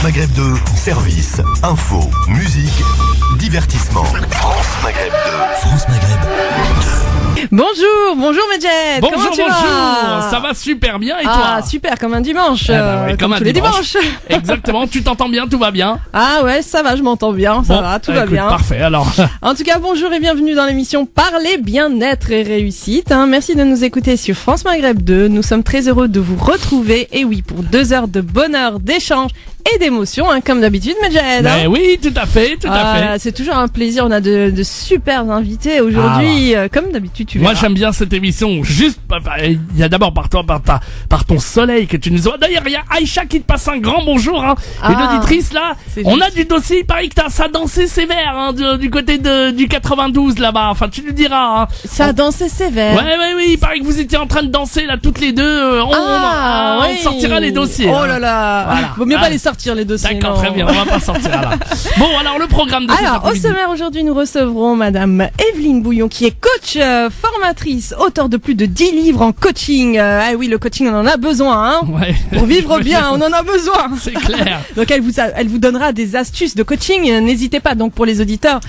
Maghreb 2, service, info, musique, divertissement. France Maghreb 2. France Maghreb 2. Bonjour Medjed. Bonjour, Comment tu vas? ça va super bien et toi? Ah super, comme un dimanche, comme tous les dimanches. Exactement, tu t'entends bien, tout va bien? Ah ouais, ça va, je m'entends bien, ça va, tout va écoute, bien. Parfait alors. En tout cas, bonjour et bienvenue dans l'émission Parler bien-être et réussite. Merci de nous écouter sur France Maghreb 2. Nous sommes très heureux de vous retrouver. Et oui, pour 2 heures de bonheur, d'échange et d'émotion, comme d'habitude, Medjed. Mais oui, tout à fait. C'est toujours un plaisir. On a de super invités aujourd'hui, comme d'habitude. Tu verras. Moi, j'aime bien cette émission. Juste, il y a d'abord par toi, par ton soleil que tu nous as. D'ailleurs, il y a Aïcha qui te passe un grand bonjour. Une auditrice là. On a du dossier. Il paraît que ça a dansé sévère du côté du 92 là-bas. Enfin, tu nous diras. Ça a dansé sévère. Oui. Il paraît que vous étiez en train de danser là toutes les deux. On sortira les dossiers. Oh là là. Voilà. Vaut mieux pas les sortir les dossiers. D'accord, très bien. On va pas sortir là. Bon, alors le programme de cet Alors, au après-midi. sommaire aujourd'hui, nous recevrons Madame Evelyne Bouillon, qui est coach, formatrice, auteure de plus de 10 livres en coaching. Ah oui, le coaching, on en a besoin, Ouais. Pour vivre bien, on en a besoin. C'est clair. Donc elle vous donnera des astuces de coaching. N'hésitez pas donc pour les auditeurs,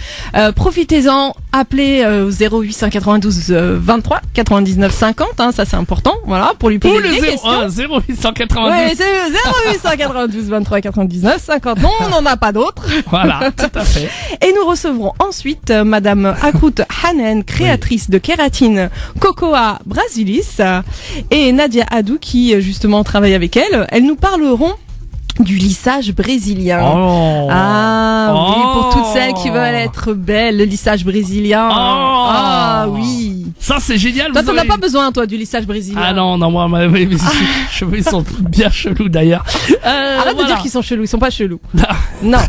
profitez-en, appelez au 0892 23 99 50. Ça c'est important, voilà, pour lui Ou poser le des questions. 0892. Ouais, c'est 0892 23 99 50. Non, on n'en a pas d'autres. Voilà, tout à fait. Et nous recevrons ensuite Madame Akrout Hanen, créatrice de kératine Cocoa Brasilis, et Nadia Adou qui justement travaille avec elle. Elles nous parleront du lissage brésilien. Oh. Oui, pour toutes celles qui veulent être belles, le lissage brésilien. Oui. Ça c'est génial. Toi, t'en as pas besoin, toi, du lissage brésilien. Ah non, moi, mes cheveux ils sont bien chelous d'ailleurs. Arrête de dire qu'ils sont chelous, ils sont pas chelous. Non.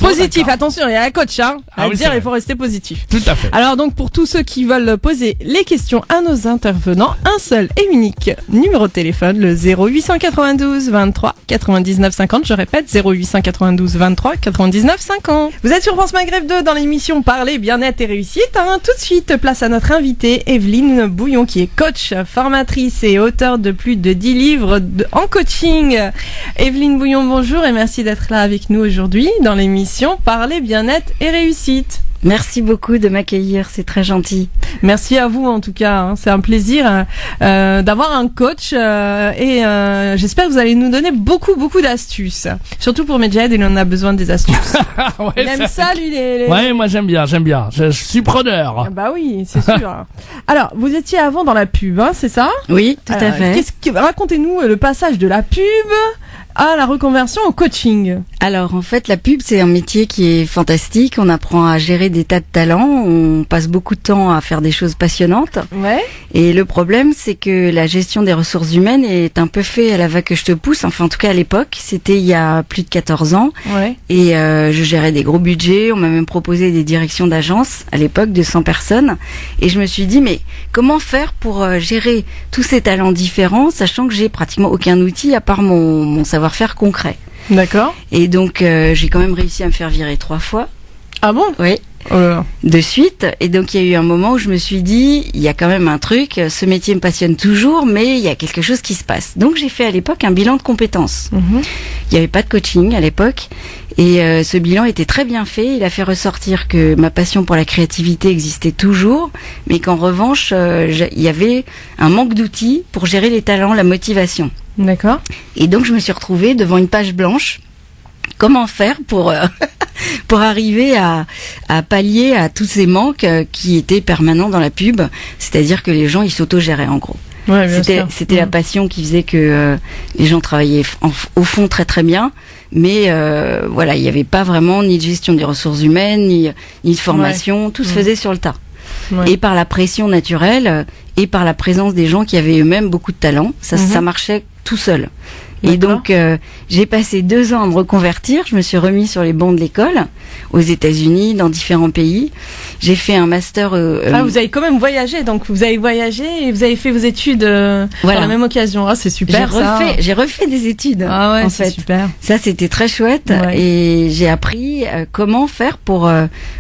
Bon, Positif, d'accord. attention, il y a un coach, à oui, dire, c'est il faut rester positif. Tout à fait. Alors donc pour tous ceux qui veulent poser les questions à nos intervenants, un seul et unique numéro de téléphone, le 0892 23 99 50. Je répète, 0892 23 99 50. Vous êtes sur France Maghreb 2 dans l'émission Parler bien-être et réussite. Tout de suite, place à notre invitée Evelyne Bouillon, qui est coach, formatrice et auteure de plus de 10 livres en coaching. Evelyne Bouillon, bonjour et merci d'être là avec nous aujourd'hui dans l'émission Parler bien-être et réussite. Merci beaucoup de m'accueillir, c'est très gentil. Merci à vous en tout cas, c'est un plaisir d'avoir un coach et j'espère que vous allez nous donner beaucoup d'astuces. Surtout pour Medjed, il en a besoin des astuces. Ouais, Il aime ça lui les... Ouais, moi j'aime bien. Je suis preneur. Bah oui, c'est sûr. Alors, vous étiez avant dans la pub, c'est ça? Oui, tout à fait. Racontez-nous le passage de la pub à la reconversion au coaching. Alors en fait, la pub, c'est un métier qui est fantastique. On apprend à gérer des tas de talents. On passe beaucoup de temps à faire des choses passionnantes. Ouais. Et le problème, c'est que la gestion des ressources humaines est un peu fait à la va que je te pousse. Enfin, en tout cas, à l'époque, c'était il y a plus de 14 ans. Ouais. Et je gérais des gros budgets. On m'a même proposé des directions d'agence à l'époque de 100 personnes. Et je me suis dit, mais comment faire pour gérer tous ces talents différents, sachant que j'ai pratiquement aucun outil à part mon savoir-faire concret. D'accord. Et donc, j'ai quand même réussi à me faire virer 3 fois. Ah bon? Oui. Oh là là. De suite. Et donc, il y a eu un moment où je me suis dit, il y a quand même un truc, ce métier me passionne toujours, mais il y a quelque chose qui se passe. Donc, j'ai fait à l'époque un bilan de compétences. Mhm. Il n'y avait pas de coaching à l'époque. Et ce bilan était très bien fait. Il a fait ressortir que ma passion pour la créativité existait toujours, mais qu'en revanche, il y avait un manque d'outils pour gérer les talents, la motivation. D'accord. Et donc, je me suis retrouvée devant une page blanche. Comment faire pour pour arriver à pallier à tous ces manques qui étaient permanents dans la pub, c'est-à-dire que les gens ils s'autogéraient en gros. Ouais, bien sûr. C'était la passion qui faisait que les gens travaillaient au fond très très bien, mais voilà, il n'y avait pas vraiment ni de gestion des ressources humaines, ni de formation, tout se faisait sur le tas. Ouais. Et par la pression naturelle et par la présence des gens qui avaient eux-mêmes beaucoup de talent, ça marchait tout seul. Et donc, j'ai passé 2 ans à me reconvertir. Je me suis remis sur les bancs de l'école, aux États-Unis, dans différents pays. J'ai fait un master... vous avez quand même voyagé, donc vous avez voyagé et vous avez fait vos études par la même occasion. Ah, c'est super j'ai refait des études, ah ouais, en c'est fait. super. Ça, c'était très chouette. Ouais. Et j'ai appris comment faire pour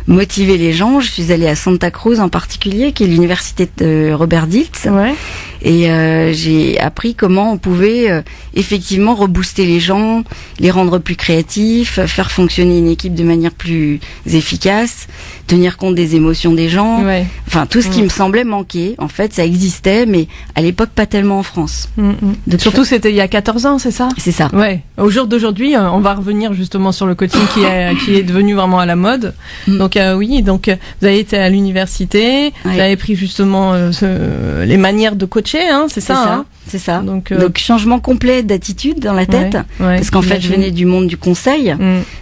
motiver les gens. Je suis allée à Santa Cruz en particulier, qui est l'université de Robert Dilts. Ouais. Et j'ai appris comment on pouvait effectivement rebooster les gens, les rendre plus créatifs, faire fonctionner une équipe de manière plus efficace, tenir compte des émotions des gens. Ouais. Enfin, tout ce qui me semblait manquer. En fait, ça existait, mais à l'époque, pas tellement en France. Donc, surtout, c'était il y a 14 ans, c'est ça? C'est ça. Ouais. Au jour d'aujourd'hui, on va revenir justement sur le coaching qui est devenu vraiment à la mode. Donc, oui, donc, vous avez été à l'université, vous avez pris justement les manières de coacher, hein, c'est ça, hein? C'est ça. Donc, changement complet d'attitude dans la tête, parce qu'en fait, je venais du monde du conseil.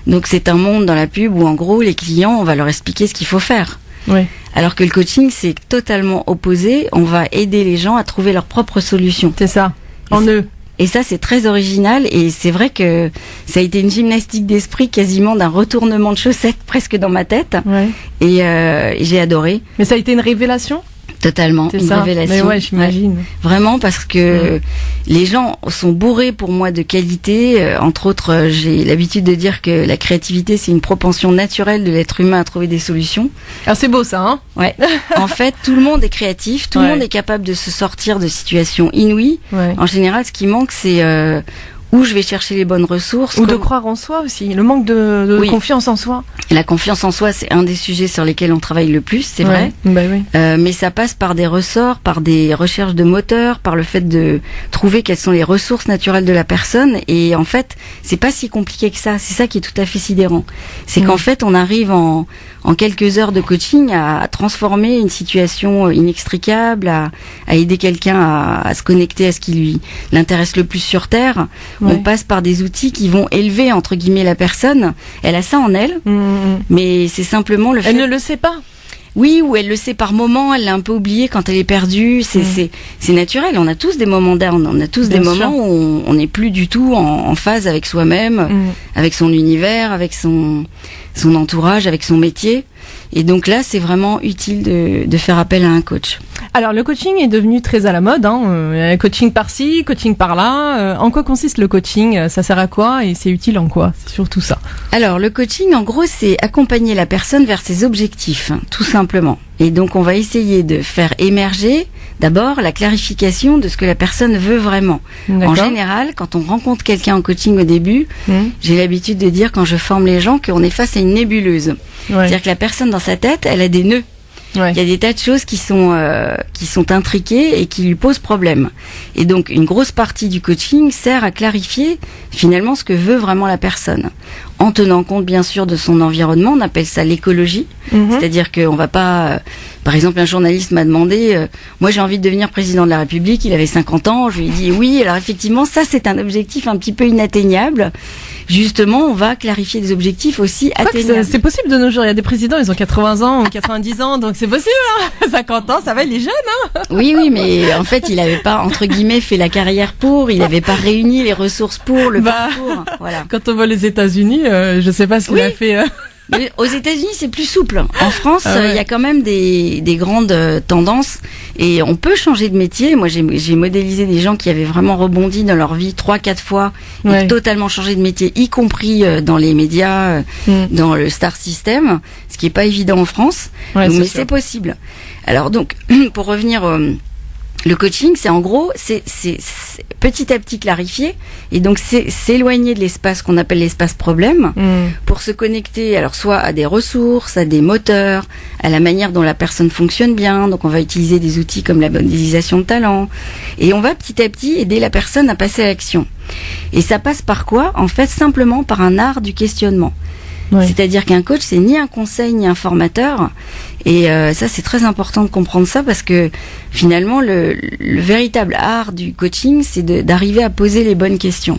Donc, c'est un monde dans la pub où, en gros, les clients, on va leur expliquer ce qu'il faut faire. Ouais. Alors que le coaching, c'est totalement opposé. On va aider les gens à trouver leurs propres solutions. C'est ça. En eux. Et ça, c'est très original. Et c'est vrai que ça a été une gymnastique d'esprit, quasiment d'un retournement de chaussettes presque dans ma tête. Ouais. Et j'ai adoré. Mais ça a été une révélation? Totalement, une révélation. Mais ouais, j'imagine. Ouais. Vraiment, parce que les gens sont bourrés pour moi de qualité. Entre autres, j'ai l'habitude de dire que la créativité, c'est une propension naturelle de l'être humain à trouver des solutions. Alors c'est beau ça, hein? Ouais. En fait, tout le monde est créatif, tout le monde est capable de se sortir de situations inouïes. Ouais. En général, ce qui manque, c'est où je vais chercher les bonnes ressources. Ou de croire en soi aussi, le manque de confiance en soi. La confiance en soi, c'est un des sujets sur lesquels on travaille le plus, c'est vrai. Bah oui. Mais ça passe par des ressorts, par des recherches de moteurs, par le fait de trouver quelles sont les ressources naturelles de la personne. Et en fait, c'est pas si compliqué que ça. C'est ça qui est tout à fait sidérant. C'est qu'en fait, on arrive en quelques heures de coaching à transformer une situation inextricable, à aider quelqu'un à se connecter à ce qui l'intéresse le plus sur Terre. On passe par des outils qui vont élever, entre guillemets, la personne. Elle a ça en elle, mais c'est simplement le fait... Elle ne le sait pas. Oui, ou elle le sait par moment, elle l'a un peu oublié quand elle est perdue. C'est naturel, on a tous des moments down, on a tous des moments où on n'est plus du tout en phase avec soi-même, avec son univers, avec son entourage, avec son métier. Et donc là, c'est vraiment utile de faire appel à un coach. Alors, le coaching est devenu très à la mode, hein. Coaching par-ci, coaching par-là. En quoi consiste le coaching? Ça sert à quoi et c'est utile en quoi? C'est surtout ça. Alors, le coaching, en gros, c'est accompagner la personne vers ses objectifs, tout simplement. Et donc, on va essayer de faire émerger d'abord la clarification de ce que la personne veut vraiment. En général, quand on rencontre quelqu'un en coaching au début, j'ai l'habitude de dire quand je forme les gens qu'on est face à une nébuleuse. C'est-à-dire que la personne dans sa tête, elle a des nœuds. Il y a des tas de choses qui sont intriquées et qui lui posent problème. Et donc, une grosse partie du coaching sert à clarifier finalement ce que veut vraiment la personne. En tenant compte, bien sûr, de son environnement, on appelle ça l'écologie. C'est-à-dire qu'on va pas... par exemple, un journaliste m'a demandé, moi j'ai envie de devenir président de la République, il avait 50 ans, je lui ai dit oui, alors effectivement, ça c'est un objectif un petit peu inatteignable. Justement, on va clarifier des objectifs aussi atteignables. C'est possible de nos jours, il y a des présidents, ils ont 80 ans ou 90 ans, donc c'est possible, hein. 50 ans, ça va, il est jeune, hein. Oui, mais en fait, il avait pas, entre guillemets, fait la carrière pour, il avait pas réuni les ressources pour, le parcours, voilà. Quand on voit les États-Unis, je sais pas ce qu'il a fait. Mais aux États-Unis, c'est plus souple. En France, il y a quand même des grandes tendances et on peut changer de métier. Moi, j'ai modélisé des gens qui avaient vraiment rebondi dans leur vie 3-4 fois et totalement changé de métier, y compris dans les médias, dans le star system, ce qui est pas évident en France. Mais c'est possible. Alors donc, pour revenir le coaching, c'est en gros, c'est petit à petit clarifier et donc c'est s'éloigner de l'espace qu'on appelle l'espace problème pour se connecter alors soit à des ressources, à des moteurs, à la manière dont la personne fonctionne bien. Donc on va utiliser des outils comme la modélisation de talent et on va petit à petit aider la personne à passer à l'action. Et ça passe par quoi? En fait, simplement par un art du questionnement. C'est-à-dire qu'un coach, c'est ni un conseil ni un formateur. Et ça, c'est très important de comprendre ça parce que finalement, le véritable art du coaching, c'est d'arriver à poser les bonnes questions.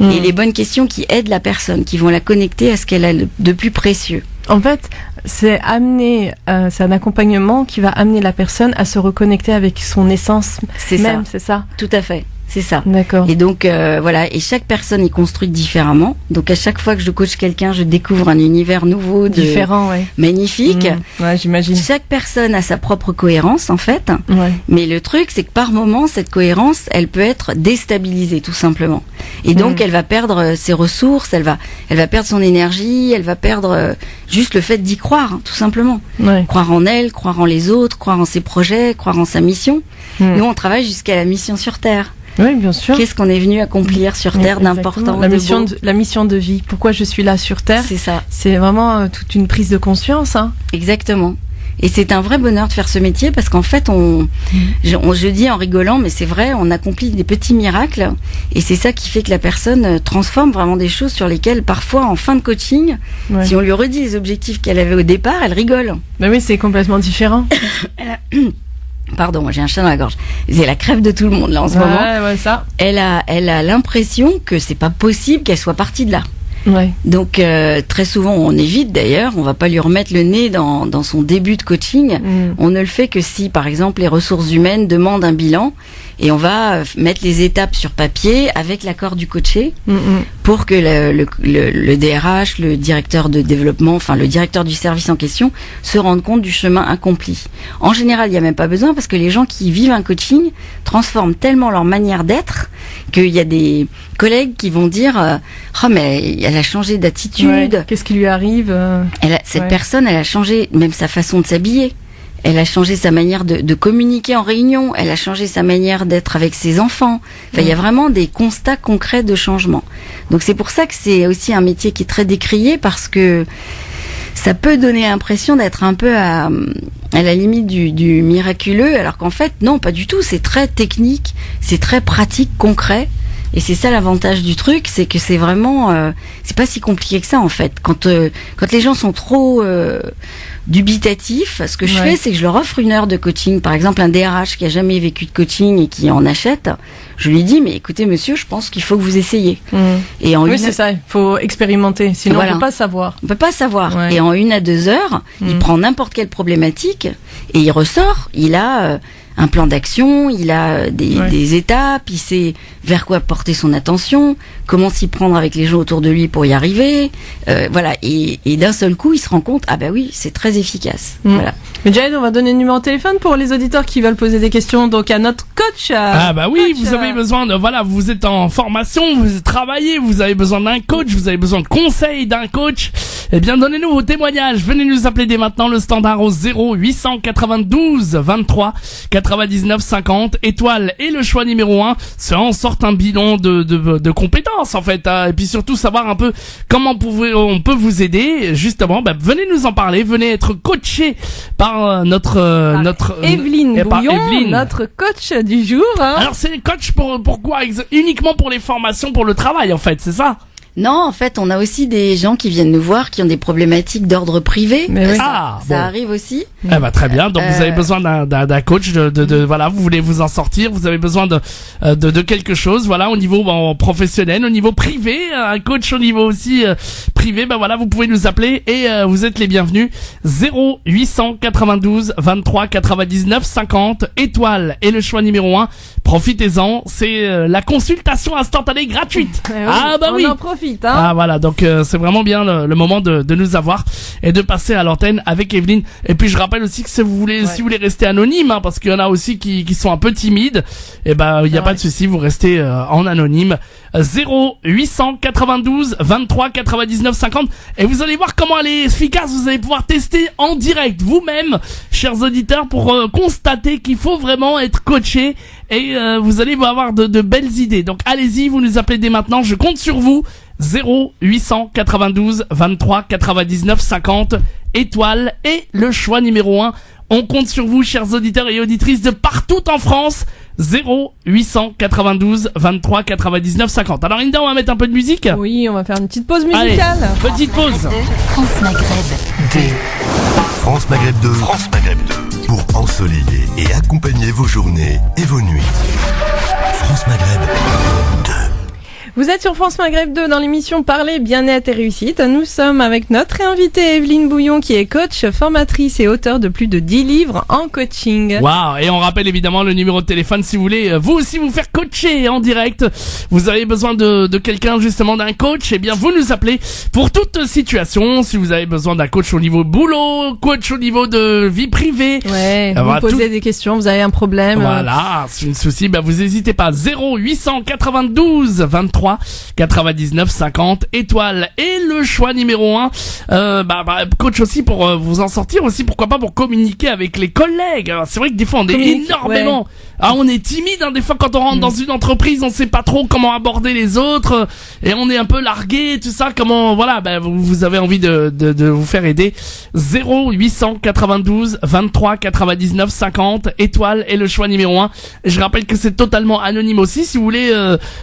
Et les bonnes questions qui aident la personne, qui vont la connecter à ce qu'elle a de plus précieux. En fait, c'est un accompagnement qui va amener la personne à se reconnecter avec son essence même, c'est ça? Tout à fait. C'est ça. D'accord. Et donc voilà, et chaque personne est construite différemment. Donc à chaque fois que je coach quelqu'un, je découvre un univers nouveau, différent, magnifique. Ouais, j'imagine. Chaque personne a sa propre cohérence en fait. Ouais. Mais le truc, c'est que par moment, cette cohérence, elle peut être déstabilisée tout simplement. Et donc elle va perdre ses ressources, elle va perdre son énergie, elle va perdre juste le fait d'y croire, hein, tout simplement. Ouais. Croire en elle, croire en les autres, croire en ses projets, croire en sa mission. Nous, on travaille jusqu'à la mission sur Terre. Oui, bien sûr. Qu'est-ce qu'on est venu accomplir sur Terre d'important, la mission de vie. Pourquoi je suis là sur Terre? C'est ça. C'est vraiment toute une prise de conscience. Hein. Exactement. Et c'est un vrai bonheur de faire ce métier parce qu'en fait, je dis en rigolant, mais c'est vrai, on accomplit des petits miracles et c'est ça qui fait que la personne transforme vraiment des choses sur lesquelles parfois en fin de coaching, si on lui redit les objectifs qu'elle avait au départ, elle rigole. Ben oui, c'est complètement différent. Pardon, moi j'ai un chat dans la gorge. C'est la crève de tout le monde là en ce moment. Ouais, ça. Elle a l'impression que c'est pas possible qu'elle soit partie de là. Ouais. Donc très souvent on évite d'ailleurs, on va pas lui remettre le nez dans son début de coaching. On ne le fait que si par exemple les ressources humaines demandent un bilan et on va mettre les étapes sur papier avec l'accord du coaché pour que le DRH, le directeur de développement, enfin le directeur du service en question se rende compte du chemin accompli. En général, il n'y a même pas besoin parce que les gens qui vivent un coaching transforment tellement leur manière d'être qu'il y a des collègues qui vont dire oh mais elle a changé d'attitude. Ouais. Qu'est-ce qui lui arrive Cette personne, elle a changé même sa façon de s'habiller. Elle a changé sa manière de communiquer en réunion. Elle a changé sa manière d'être avec ses enfants. Enfin, il y a vraiment des constats concrets de changement. Donc c'est pour ça que c'est aussi un métier qui est très décrié parce que ça peut donner l'impression d'être un peu à la limite du miraculeux, alors qu'en fait, non, pas du tout. C'est très technique, c'est très pratique, concret. Et c'est ça l'avantage du truc, c'est que c'est vraiment, c'est pas si compliqué que ça en fait. Quand les gens sont trop dubitatifs, ce que je fais, c'est que je leur offre une heure de coaching. Par exemple, un DRH qui a jamais vécu de coaching et qui en achète, je lui dis, mais écoutez monsieur, je pense qu'il faut que vous essayiez. Et c'est ça, il faut expérimenter, sinon on peut pas savoir. On peut pas savoir. Ouais. Et en 1 à 2 heures, il prend n'importe quelle problématique et il ressort, il a un plan d'action, il a des étapes, il sait vers quoi porter son attention, comment s'y prendre avec les gens autour de lui pour y arriver, voilà. Et d'un seul coup, il se rend compte, ah bah oui, c'est très efficace. Voilà. Mais Jared, on va donner le numéro de téléphone pour les auditeurs qui veulent poser des questions, donc à notre coach. Ah bah oui, vous avez besoin de, voilà, vous êtes en formation, vous travaillez, vous avez besoin d'un coach, vous avez besoin de conseils d'un coach. Eh bien, donnez-nous vos témoignages. Venez nous appeler dès maintenant, le standard au 0892 23 99 50 étoile et le choix numéro 1. Ça en sort un bilan de compétences en fait, hein. Et puis surtout savoir un peu comment on peut vous aider. Justement, venez nous en parler, venez être coaché par notre Evelyne Bouillon, notre coach du jour. Hein. Alors c'est coach pour quoi? Uniquement pour les formations, pour le travail en fait, c'est ça? Non, en fait, on a aussi des gens qui viennent nous voir qui ont des problématiques d'ordre privé. Mais oui. Ça arrive aussi. Eh ben, très bien. Donc vous avez besoin d'un coach voilà, vous voulez vous en sortir, vous avez besoin de quelque chose, voilà, au niveau professionnel, au niveau privé, un coach au niveau aussi privé, voilà, vous pouvez nous appeler et vous êtes les bienvenus. 0892 23 99 50 étoile et le choix numéro 1. Profitez-en, c'est la consultation instantanée gratuite. Ah bah oui. On en profite. Hein. Ah voilà, donc c'est vraiment bien le moment de nous avoir et de passer à l'antenne avec Evelyne. Et puis je rappelle aussi que si vous voulez rester anonyme, hein, parce qu'il y en a aussi qui sont un peu timides, et il y a pas de souci, vous restez en anonyme. 0892 23 99 50 et vous allez voir comment elle est efficace. Vous allez pouvoir tester en direct vous-même, chers auditeurs, pour constater qu'il faut vraiment être coaché et vous allez avoir de belles idées. Donc allez-y, vous nous appelez dès maintenant, je compte sur vous. 0892 23 99 50 étoile et le choix numéro 1. On compte sur vous, chers auditeurs et auditrices de partout en France. 0892 23 99 50. Alors Inda, on va mettre un peu de musique. Oui, on va faire une petite pause musicale. Allez, petite pause. France Maghreb 2. France Maghreb 2. France Maghreb 2. Pour ensoleiller et accompagner vos journées et vos nuits. France Maghreb 2. Vous êtes sur France Maghreb 2 dans l'émission Parler, bien-être et réussite. Nous sommes avec notre invitée Evelyne Bouillon qui est coach, formatrice et auteure de plus de 10 livres en coaching. Waouh! Et on rappelle évidemment le numéro de téléphone si vous voulez vous aussi vous faire coacher en direct. Vous avez besoin de quelqu'un, justement d'un coach, eh bien vous nous appelez pour toute situation. Si vous avez besoin d'un coach au niveau boulot, coach au niveau de vie privée. Ouais, vous posez des questions, vous avez un problème. Voilà, c'est un souci, vous n'hésitez pas. 0892 23 99 50 étoiles. Et le choix numéro 1, coach aussi pour vous en sortir aussi, pourquoi pas pour communiquer avec les collègues. Alors, c'est vrai que des fois on est énormément... Ouais. On est timide, des fois quand on rentre dans une entreprise, on sait pas trop comment aborder les autres et on est un peu largué, tout ça. Comment, vous avez envie de vous faire aider. 0892 23 99 50 étoiles et le choix numéro 1. Je rappelle que c'est totalement anonyme aussi. Si vous voulez,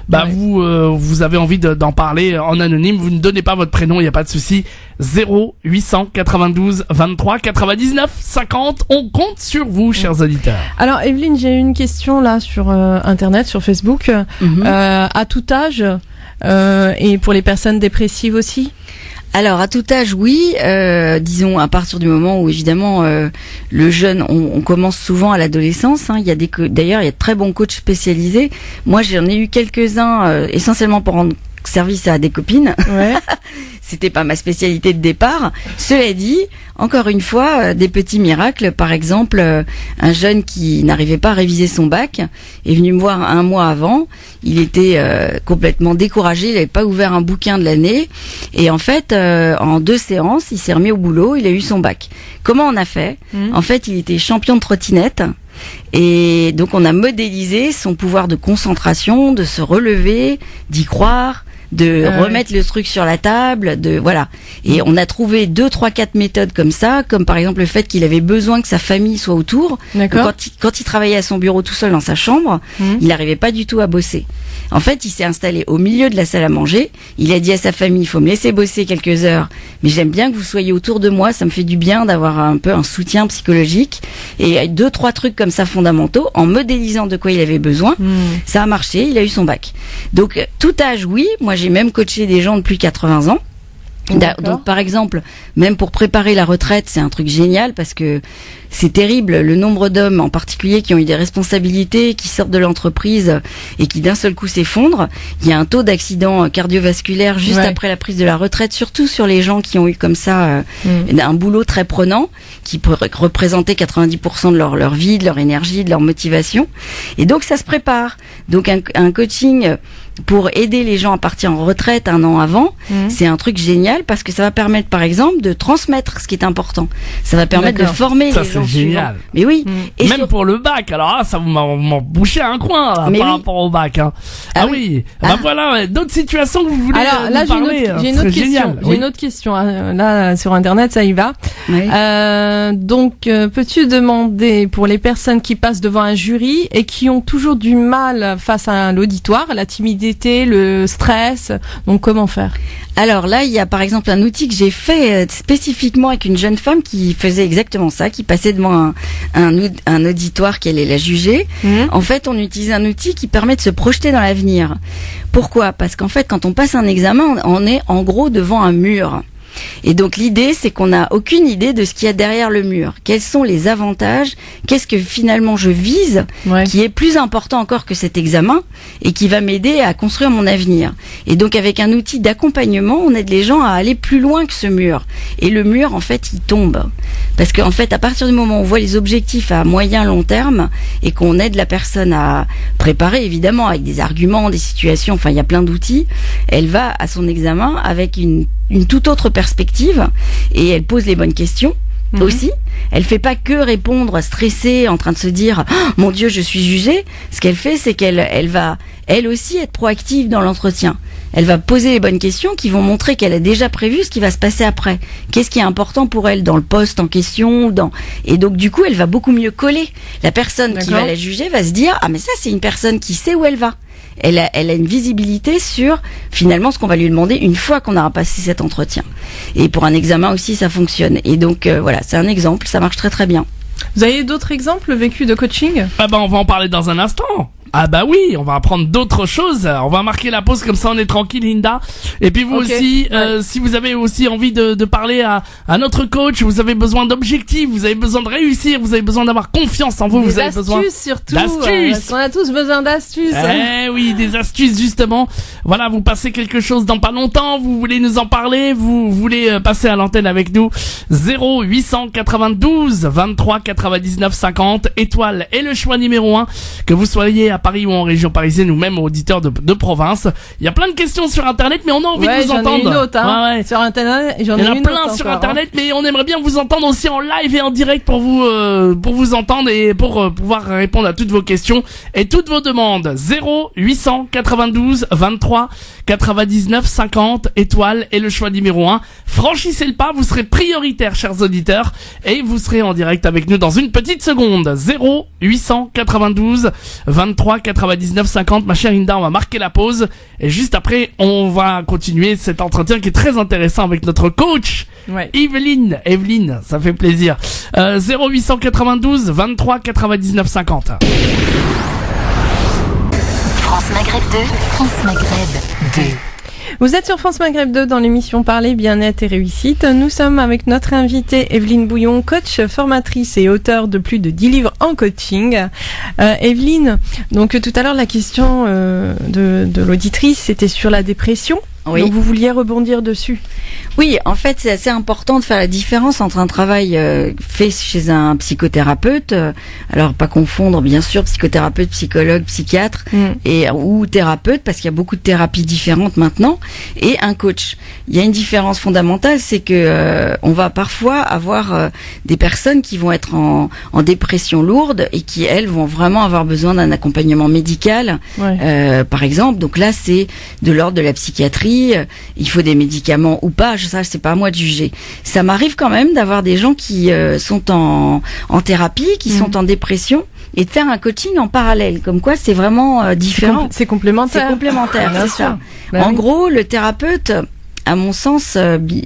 vous avez envie d'en parler en anonyme, vous ne donnez pas votre prénom, il y a pas de souci. 0892 23 99 50. On compte sur vous, chers auditeurs. Alors, Evelyne, j'ai une question là sur Internet, sur Facebook. À tout âge et pour les personnes dépressives aussi? Alors à tout âge, oui. Disons à partir du moment où évidemment le jeune, on commence souvent à l'adolescence. Il y a d'ailleurs il y a de très bons coachs spécialisés. Moi j'en ai eu quelques-uns essentiellement pour rendre service à des copines. Ouais. C'était pas ma spécialité de départ. Cela dit, encore une fois, des petits miracles. Par exemple, un jeune qui n'arrivait pas à réviser son bac est venu me voir un mois avant. Il était complètement découragé. Il n'avait pas ouvert un bouquin de l'année. Et en fait, en 2 séances, il s'est remis au boulot. Il a eu son bac. Comment on a fait ? En fait, il était champion de trottinette. Et donc, on a modélisé son pouvoir de concentration, de se relever, d'y croire, de remettre le truc sur la table, voilà. Et on a trouvé 2, 3, 4 méthodes comme ça, comme par exemple le fait qu'il avait besoin que sa famille soit autour. D'accord. Quand il travaillait à son bureau tout seul dans sa chambre, il n'arrivait pas du tout à bosser. En fait, il s'est installé au milieu de la salle à manger. Il a dit à sa famille, il faut me laisser bosser quelques heures, mais j'aime bien que vous soyez autour de moi, ça me fait du bien d'avoir un peu un soutien psychologique. Et 2, 3 trucs comme ça fondamentaux, en modélisant de quoi il avait besoin, ça a marché, il a eu son bac. Donc, tout âge, oui. Moi, j'ai même coaché des gens de plus de 80 ans. Donc par exemple, même pour préparer la retraite, c'est un truc génial parce que c'est terrible le nombre d'hommes en particulier qui ont eu des responsabilités, qui sortent de l'entreprise et qui d'un seul coup s'effondrent. Il y a un taux d'accident cardiovasculaire juste après la prise de la retraite, surtout sur les gens qui ont eu comme ça un boulot très prenant, qui peut représenter 90% de leur vie, de leur énergie, de leur motivation. Et donc ça se prépare. Donc un coaching pour aider les gens à partir en retraite 1 an avant, c'est un truc génial parce que ça va permettre par exemple de transmettre ce qui est important. Ça va permettre de former les gens suivants. Mais oui. Et même pour le bac, alors ça vous m'en bouchez un coin là, par rapport au bac. Oui. Voilà, d'autres situations que vous voulez là, parler. J'ai une autre question. J'ai une autre question. Là, sur Internet, ça y va. Oui. Donc, peux-tu demander pour les personnes qui passent devant un jury et qui ont toujours du mal face à l'auditoire, la timidité, le stress, donc comment faire ? Alors là, il y a par exemple un outil que j'ai fait spécifiquement avec une jeune femme qui faisait exactement ça, qui passait devant un auditoire qui allait la juger. En fait, on utilise un outil qui permet de se projeter dans l'avenir. Pourquoi ? Parce qu'en fait, quand on passe un examen, on est en gros devant un mur. Et donc l'idée, c'est qu'on n'a aucune idée de ce qu'il y a derrière le mur. Quels sont les avantages ? Qu'est-ce que finalement je vise qui est plus important encore que cet examen et qui va m'aider à construire mon avenir. Et donc avec un outil d'accompagnement, on aide les gens à aller plus loin que ce mur. Et le mur, en fait, il tombe. Parce qu'en fait, à partir du moment où on voit les objectifs à moyen, long terme et qu'on aide la personne à préparer, évidemment, avec des arguments, des situations, enfin, il y a plein d'outils, elle va à son examen avec une toute autre perspective et elle pose les bonnes questions aussi. Elle fait pas que répondre stressée en train de se dire mon Dieu, je suis jugée. Ce qu'elle fait, c'est qu'elle va elle aussi être proactive dans l'entretien. Elle va poser les bonnes questions qui vont montrer qu'elle a déjà prévu ce qui va se passer après. Qu'est-ce qui est important pour elle dans le poste en question et donc du coup, elle va beaucoup mieux coller. La personne qui va la juger va se dire mais ça c'est une personne qui sait où elle va. Elle a une visibilité sur finalement ce qu'on va lui demander une fois qu'on aura passé cet entretien. Et pour un examen aussi, ça fonctionne. Et donc voilà, c'est un exemple, ça marche très très bien. Vous avez d'autres exemples vécus de coaching ? On va en parler dans un instant. Ah bah oui, on va apprendre d'autres choses. On va marquer la pause comme ça, on est tranquille, Linda. Et puis vous aussi, si vous avez aussi envie de parler à notre coach, vous avez besoin d'objectifs, vous avez besoin de réussir, vous avez besoin d'avoir confiance en vous, vous avez besoin surtout, d'astuces. Parce qu'on a tous besoin d'astuces. Eh oui, des astuces justement. Voilà, vous passez quelque chose dans pas longtemps, vous voulez nous en parler, vous voulez passer à l'antenne avec nous. 0892 23 99 50, étoile et le choix numéro 1, que vous soyez à Paris ou en région parisienne ou même auditeurs de province. Il y a plein de questions sur internet, mais on a envie de vous entendre. Une autre, hein. Sur internet, il y en a plein sur internet, mais on aimerait bien vous entendre aussi en live et en direct pour vous entendre et pour pouvoir répondre à toutes vos questions et toutes vos demandes. 0892 23 99 50, étoile et le choix numéro 1. Franchissez le pas, vous serez prioritaire, chers auditeurs, et vous serez en direct avec nous dans une petite seconde. 0892 23 99 50. Ma chère Linda, on va marquer la pause et juste après on va continuer cet entretien qui est très intéressant avec notre coach Evelyne, ça fait plaisir. 0892 23 99 50. France Maghreb 2, France Maghreb 2. Vous êtes sur France Maghreb 2 dans l'émission Parler, Bien-être et Réussite. Nous sommes avec notre invitée Evelyne Bouillon, coach, formatrice et auteure de plus de 10 livres en coaching. Evelyne, donc tout à l'heure la question de l'auditrice, c'était sur la dépression. Oui. Donc vous vouliez rebondir dessus. Oui, en fait, c'est assez important de faire la différence entre un travail fait chez un psychothérapeute, alors pas confondre bien sûr psychothérapeute, psychologue, psychiatre ou thérapeute, parce qu'il y a beaucoup de thérapies différentes maintenant, et un coach. Il y a une différence fondamentale, c'est que on va parfois avoir des personnes qui vont être en dépression lourde et qui elles vont vraiment avoir besoin d'un accompagnement médical, par exemple. Donc là, c'est de l'ordre de la psychiatrie. Il faut des médicaments ou pas, ça c'est pas à moi de juger. Ça m'arrive quand même d'avoir des gens qui sont en thérapie, qui sont en dépression, et de faire un coaching en parallèle, comme quoi c'est vraiment différent. C'est complémentaire. C'est complémentaire, c'est ça. Ben en gros, le thérapeute, à mon sens,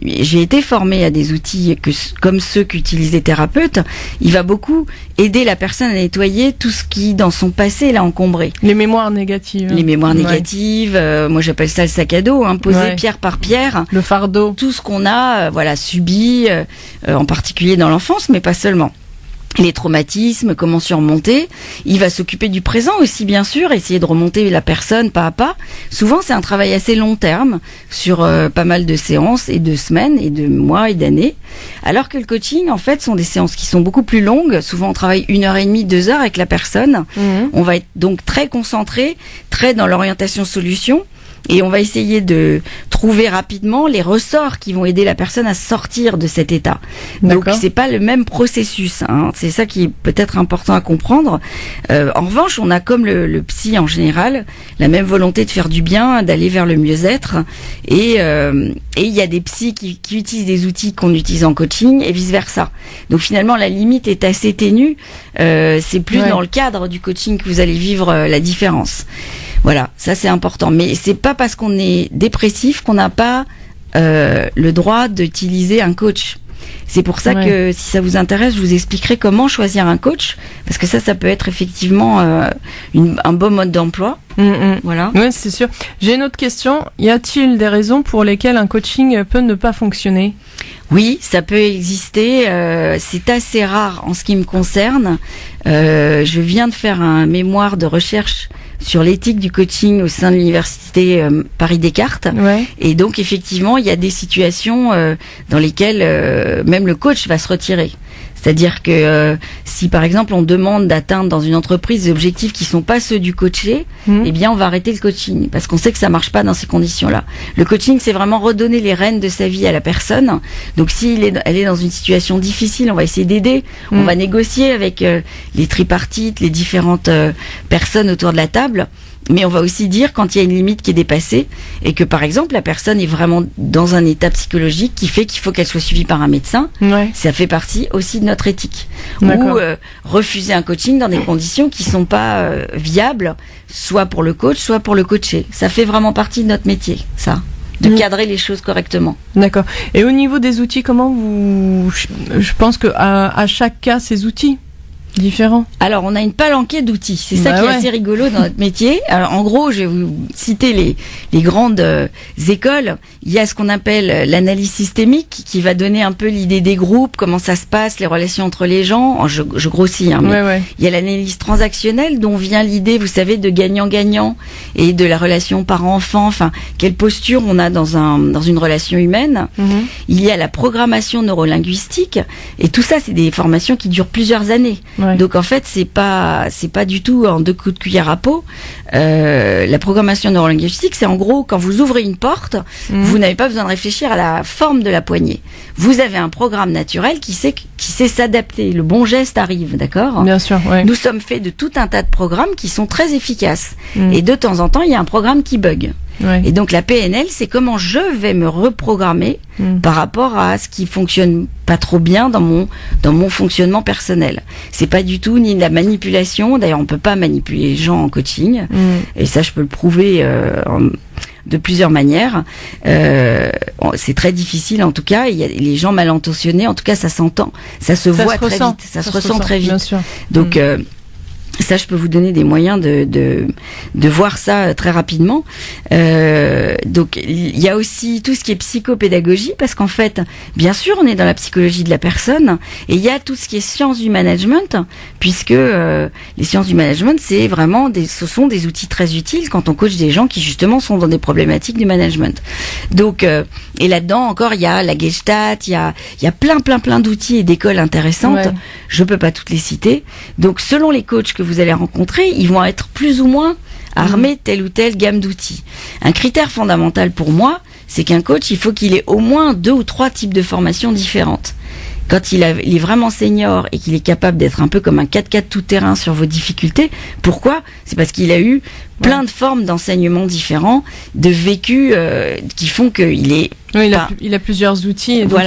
j'ai été formée à des outils comme ceux qu'utilisent les thérapeutes. Il va beaucoup aider la personne à nettoyer tout ce qui, dans son passé, l'a encombré. Les mémoires négatives. Les mémoires négatives, moi j'appelle ça le sac à dos, poser pierre par pierre. Le fardeau. Tout ce qu'on a, subi, en particulier dans l'enfance, mais pas seulement. Les traumatismes, comment surmonter. Il va s'occuper du présent aussi, bien sûr, essayer de remonter la personne pas à pas. Souvent, c'est un travail assez long terme, sur pas mal de séances et de semaines et de mois et d'années. Alors que le coaching, en fait, sont des séances qui sont beaucoup plus longues. Souvent, on travaille 1h30, 2 heures avec la personne. On va être donc très concentré, très dans l'orientation solution. Et on va essayer de trouver rapidement les ressorts qui vont aider la personne à sortir de cet état. Donc c'est pas le même processus, c'est ça qui est peut-être important à comprendre. En revanche, on a comme le psy en général la même volonté de faire du bien, d'aller vers le mieux-être. Et il y a des psys qui utilisent des outils qu'on utilise en coaching et vice versa. Donc finalement la limite est assez ténue. C'est plus dans le cadre du coaching que vous allez vivre la différence. Voilà, ça c'est important. Mais c'est pas parce qu'on est dépressif qu'on n'a pas le droit d'utiliser un coach. C'est pour ça que si ça vous intéresse, je vous expliquerai comment choisir un coach, parce que ça peut être effectivement un bon mode d'emploi. Voilà. Oui, c'est sûr. J'ai une autre question. Y a-t-il des raisons pour lesquelles un coaching peut ne pas fonctionner ? Oui, ça peut exister. C'est assez rare en ce qui me concerne. Je viens de faire un mémoire de recherche sur l'éthique du coaching au sein de l'université Paris-Descartes. Et donc, effectivement, il y a des situations dans lesquelles même le coach va se retirer. C'est-à-dire que si par exemple on demande d'atteindre dans une entreprise des objectifs qui sont pas ceux du coaché, eh bien on va arrêter le coaching parce qu'on sait que ça marche pas dans ces conditions-là. Le coaching, c'est vraiment redonner les rênes de sa vie à la personne. Donc si elle est dans une situation difficile, on va essayer d'aider, on va négocier avec les tripartites, les différentes personnes autour de la table. Mais on va aussi dire quand il y a une limite qui est dépassée et que par exemple la personne est vraiment dans un état psychologique qui fait qu'il faut qu'elle soit suivie par un médecin. Ça fait partie aussi de notre éthique. Ou refuser un coaching dans des conditions qui sont pas viables, soit pour le coach, soit pour le coaché. Ça fait vraiment partie de notre métier, ça. De cadrer les choses correctement. D'accord. Et au niveau des outils, comment je pense que à chaque cas, ces outils. différents? Alors, on a une palanquée d'outils. C'est ça qui est assez rigolo dans notre métier. Alors, en gros, je vais vous citer les grandes écoles. Il y a ce qu'on appelle l'analyse systémique qui va donner un peu l'idée des groupes, comment ça se passe, les relations entre les gens. Je grossis, hein, mais il y a l'analyse transactionnelle dont vient l'idée, vous savez, de gagnant-gagnant et de la relation parent-enfant. Enfin, quelle posture on a dans une relation humaine. Il y a la programmation neurolinguistique et tout ça, c'est des formations qui durent plusieurs années. Donc en fait, c'est pas du tout en 2 coups de cuillère à peau. La programmation neurolinguistique, c'est en gros quand vous ouvrez une porte, vous n'avez pas besoin de réfléchir à la forme de la poignée. Vous avez un programme naturel qui sait s'adapter. Le bon geste arrive, d'accord ? Bien sûr. Nous sommes faits de tout un tas de programmes qui sont très efficaces. Et de temps en temps, il y a un programme qui bug. Et donc la PNL, c'est comment je vais me reprogrammer par rapport à ce qui fonctionne pas trop bien dans mon fonctionnement personnel. C'est pas du tout ni de la manipulation. D'ailleurs, on peut pas manipuler les gens en coaching. Et ça, je peux le prouver de plusieurs manières. C'est très difficile, en tout cas. Il y a les gens mal intentionnés. En tout cas, ça s'entend, ça se voit très vite, ça se ressent très vite. Bien sûr. Donc ça, je peux vous donner des moyens de voir ça très rapidement. Donc, il y a aussi tout ce qui est psychopédagogie, parce qu'en fait, bien sûr, on est dans la psychologie de la personne, et il y a tout ce qui est sciences du management, puisque les sciences du management, c'est vraiment ce sont des outils très utiles quand on coach des gens qui justement sont dans des problématiques du management. Donc, et là-dedans encore, il y a la Gestalt, il y a plein d'outils et d'écoles intéressantes. Je peux pas toutes les citer. Donc, selon les coachs que vous allez rencontrer, ils vont être plus ou moins armés de telle ou telle gamme d'outils. Un critère fondamental pour moi, c'est qu'un coach, il faut qu'il ait au moins 2 ou 3 types de formations différentes. Quand il est vraiment senior et qu'il est capable d'être un peu comme un 4x4 tout-terrain sur vos difficultés, pourquoi ? C'est parce qu'il a eu plein de formes d'enseignement différents, de vécus qui font qu'il est... il a plusieurs outils et donc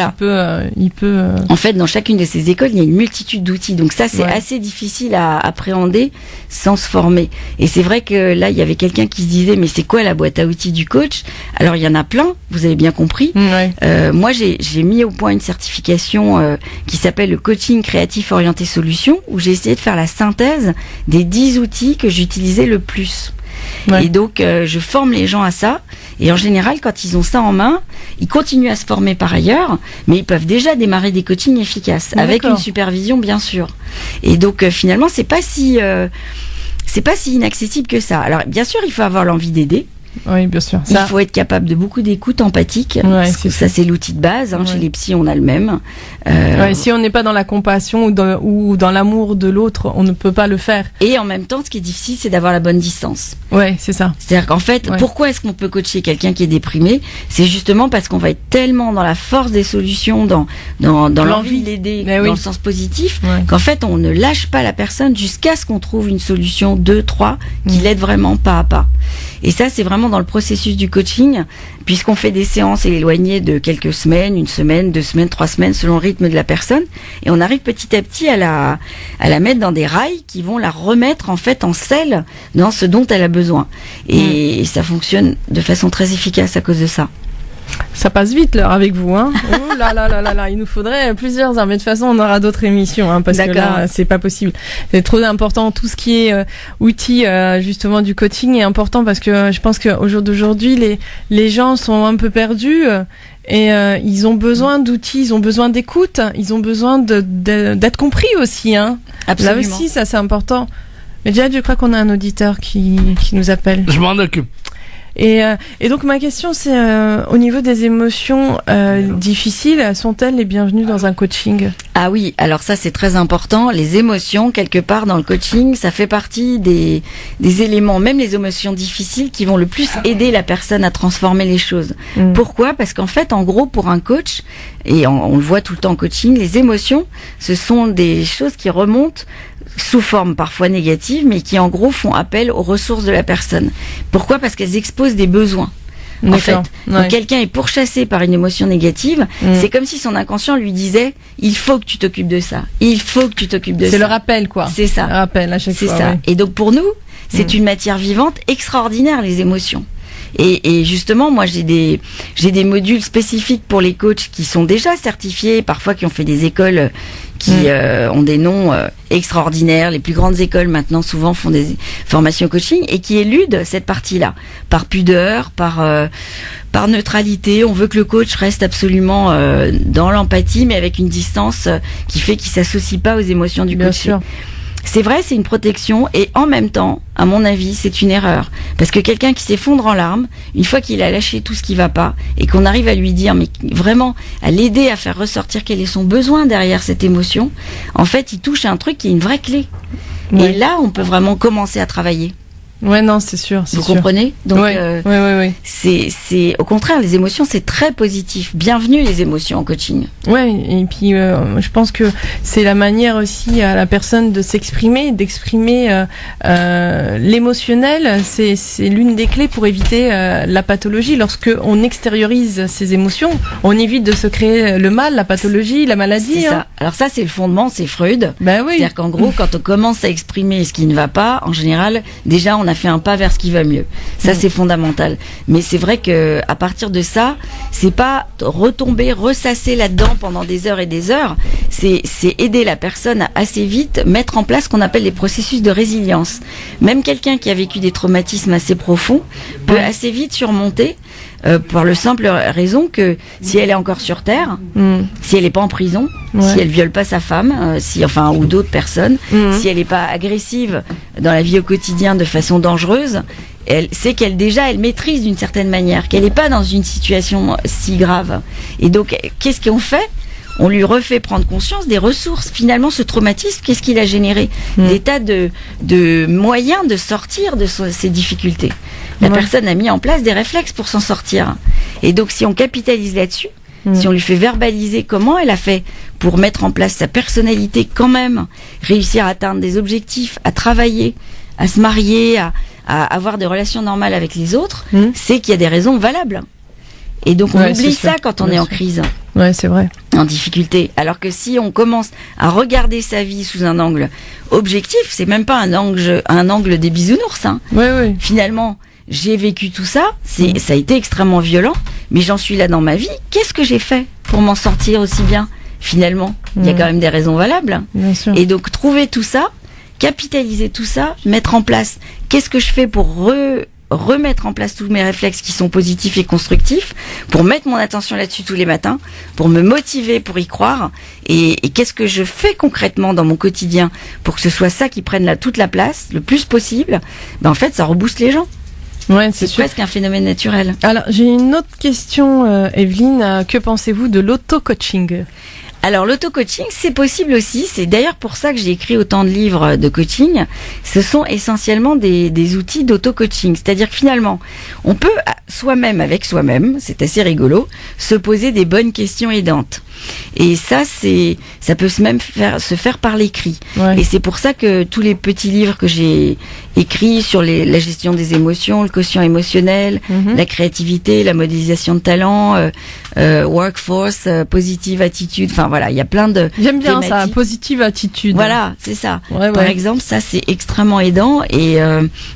il peut... En fait, dans chacune de ces écoles, il y a une multitude d'outils. Donc ça, c'est assez difficile à appréhender sans se former. Et c'est vrai que là, il y avait quelqu'un qui se disait, mais c'est quoi la boîte à outils du coach ? Alors, il y en a plein, vous avez bien compris. Moi, j'ai mis au point une certification qui s'appelle le coaching créatif orienté solution, où j'ai essayé de faire la synthèse des 10 outils que j'utilisais le plus. Et donc, je forme les gens à ça. Et en général, quand ils ont ça en main, ils continuent à se former par ailleurs, mais ils peuvent déjà démarrer des coachings efficaces, avec une supervision, bien sûr. Et donc, finalement, c'est pas si inaccessible que ça. Alors, bien sûr, il faut avoir l'envie d'aider. Oui, bien sûr. Il faut être capable de beaucoup d'écoute empathique. Ça, c'est l'outil de base. Chez les psys, on a le même. Si on n'est pas dans la compassion ou dans l'amour de l'autre, on ne peut pas le faire. Et en même temps, ce qui est difficile, c'est d'avoir la bonne distance. Ouais, c'est ça. C'est-à-dire qu'en fait, pourquoi est-ce qu'on peut coacher quelqu'un qui est déprimé ? C'est justement parce qu'on va être tellement dans la force des solutions, dans l'envie de l'aider, dans le sens positif, qu'en fait, on ne lâche pas la personne jusqu'à ce qu'on trouve une solution 2, 3 qui l'aide vraiment pas à pas. Et ça, c'est vraiment dans le processus du coaching, puisqu'on fait des séances éloignées de quelques semaines, 1 semaine, 2 semaines, 3 semaines, selon le rythme de la personne, et on arrive petit à petit à la mettre dans des rails qui vont la remettre en fait en selle dans ce dont elle a besoin. Et ça fonctionne de façon très efficace à cause de ça. Ça passe vite l'heure avec vous, hein. Oh là là là là là, il nous faudrait plusieurs heures, mais de toute façon on aura d'autres émissions, hein, parce que là c'est pas possible. C'est trop important. Tout ce qui est outils justement du coaching est important, parce que je pense qu'au jour d'aujourd'hui les gens sont un peu perdus. Et ils ont besoin d'outils, ils ont besoin d'écoute, ils ont besoin d'être compris aussi, hein. Absolument. Là aussi, ça c'est important. Mais déjà, je crois qu'on a un auditeur qui nous appelle. Je m'en occupe. Et donc ma question, c'est au niveau des émotions difficiles, sont-elles les bienvenues dans un coaching ? Ah oui, alors ça c'est très important. Les émotions, quelque part dans le coaching, ça fait partie des éléments, même les émotions difficiles, qui vont le plus aider la personne à transformer les choses. Pourquoi ? Parce qu'en fait, en gros, pour un coach, et on le voit tout le temps en coaching, les émotions, ce sont des choses qui remontent sous forme parfois négative, mais qui en gros font appel aux ressources de la personne. Pourquoi ? Parce qu'elles exposent des besoins. En fait, quand quelqu'un est pourchassé par une émotion négative, c'est comme si son inconscient lui disait « il faut que tu t'occupes de ça, il faut que tu t'occupes de ça ». C'est le rappel, quoi. C'est ça. Le rappel à chaque fois. C'est ça. Et donc pour nous, c'est une matière vivante extraordinaire, les émotions. Et justement, moi, j'ai des modules spécifiques pour les coachs qui sont déjà certifiés, parfois qui ont fait des écoles qui ont des noms extraordinaires. Les plus grandes écoles maintenant souvent font des formations coaching et qui éludent cette partie-là par pudeur, par neutralité. On veut que le coach reste absolument dans l'empathie, mais avec une distance qui fait qu'il s'associe pas aux émotions du coach. Bien sûr. C'est vrai, c'est une protection et en même temps, à mon avis, c'est une erreur. Parce que quelqu'un qui s'effondre en larmes, une fois qu'il a lâché tout ce qui va pas et qu'on arrive à lui dire, mais vraiment, à l'aider à faire ressortir quel est son besoin derrière cette émotion, en fait, il touche à un truc qui est une vraie clé. Ouais. Et là, on peut vraiment commencer à travailler. Ouais, non, c'est sûr. Vous comprenez? Donc, ouais. C'est au contraire, les émotions, c'est très positif. Bienvenue les émotions en coaching. Ouais, et puis je pense que c'est la manière aussi à la personne de s'exprimer, d'exprimer l'émotionnel. C'est l'une des clés pour éviter la pathologie. Lorsque on extériorise ses émotions, on évite de se créer le mal, la pathologie, la maladie. C'est ça. Alors ça, c'est le fondement, c'est Freud. Ben oui. C'est-à-dire qu'en gros, quand on commence à exprimer ce qui ne va pas, en général, déjà on a fait un pas vers ce qui va mieux. Ça, c'est fondamental. Mais c'est vrai que à partir de ça, c'est pas retomber, ressasser là-dedans pendant des heures et des heures. C'est aider la personne à assez vite mettre en place ce qu'on appelle les processus de résilience. Même quelqu'un qui a vécu des traumatismes assez profonds peut assez vite surmonter. Pour le simple raison que si elle est encore sur Terre, si elle n'est pas en prison, si elle viole pas sa femme, ou d'autres personnes, si elle n'est pas agressive dans la vie au quotidien de façon dangereuse, elle sait qu'elle maîtrise d'une certaine manière, qu'elle n'est pas dans une situation si grave. Et donc, qu'est-ce qu'on fait ? On lui refait prendre conscience des ressources. Finalement, ce traumatisme, qu'est-ce qu'il a généré ? Des tas de moyens de sortir de ces difficultés. La personne a mis en place des réflexes pour s'en sortir. Et donc, si on capitalise là-dessus, si on lui fait verbaliser comment elle a fait pour mettre en place sa personnalité quand même, réussir à atteindre des objectifs, à travailler, à se marier, à avoir des relations normales avec les autres, c'est qu'il y a des raisons valables. Et donc, on oublie ça quand on est en crise. Ouais, c'est vrai. En difficulté. Alors que si on commence à regarder sa vie sous un angle objectif, c'est même pas un angle des bisounours. Hein. Ouais. Finalement, j'ai vécu tout ça, ça a été extrêmement violent, mais j'en suis là dans ma vie. Qu'est-ce que j'ai fait pour m'en sortir aussi bien ? Finalement, il y a quand même des raisons valables. Bien sûr. Et donc, trouver tout ça, capitaliser tout ça, mettre en place, qu'est-ce que je fais pour remettre en place tous mes réflexes qui sont positifs et constructifs, pour mettre mon attention là-dessus tous les matins, pour me motiver, pour y croire, et qu'est-ce que je fais concrètement dans mon quotidien pour que ce soit ça qui prenne toute la place, le plus possible, en fait, ça rebooste les gens. Ouais, c'est presque un phénomène naturel. Alors, j'ai une autre question, Evelyne. Que pensez-vous de l'auto-coaching ? Alors l'auto-coaching, c'est possible aussi. C'est d'ailleurs pour ça que j'ai écrit autant de livres de coaching. Ce sont essentiellement des outils d'auto-coaching. C'est-à-dire que finalement, on peut soi-même, avec soi-même, c'est assez rigolo, se poser des bonnes questions aidantes. Et ça peut même se faire par l'écrit. Ouais. Et c'est pour ça que tous les petits livres que j'ai écrits sur la gestion des émotions, le quotient émotionnel, la créativité, la modélisation de talent, workforce, positive attitude, enfin voilà, il y a plein de J'aime bien thématiques. Ça, positive attitude. Voilà, c'est ça. Par exemple, ça c'est extrêmement aidant et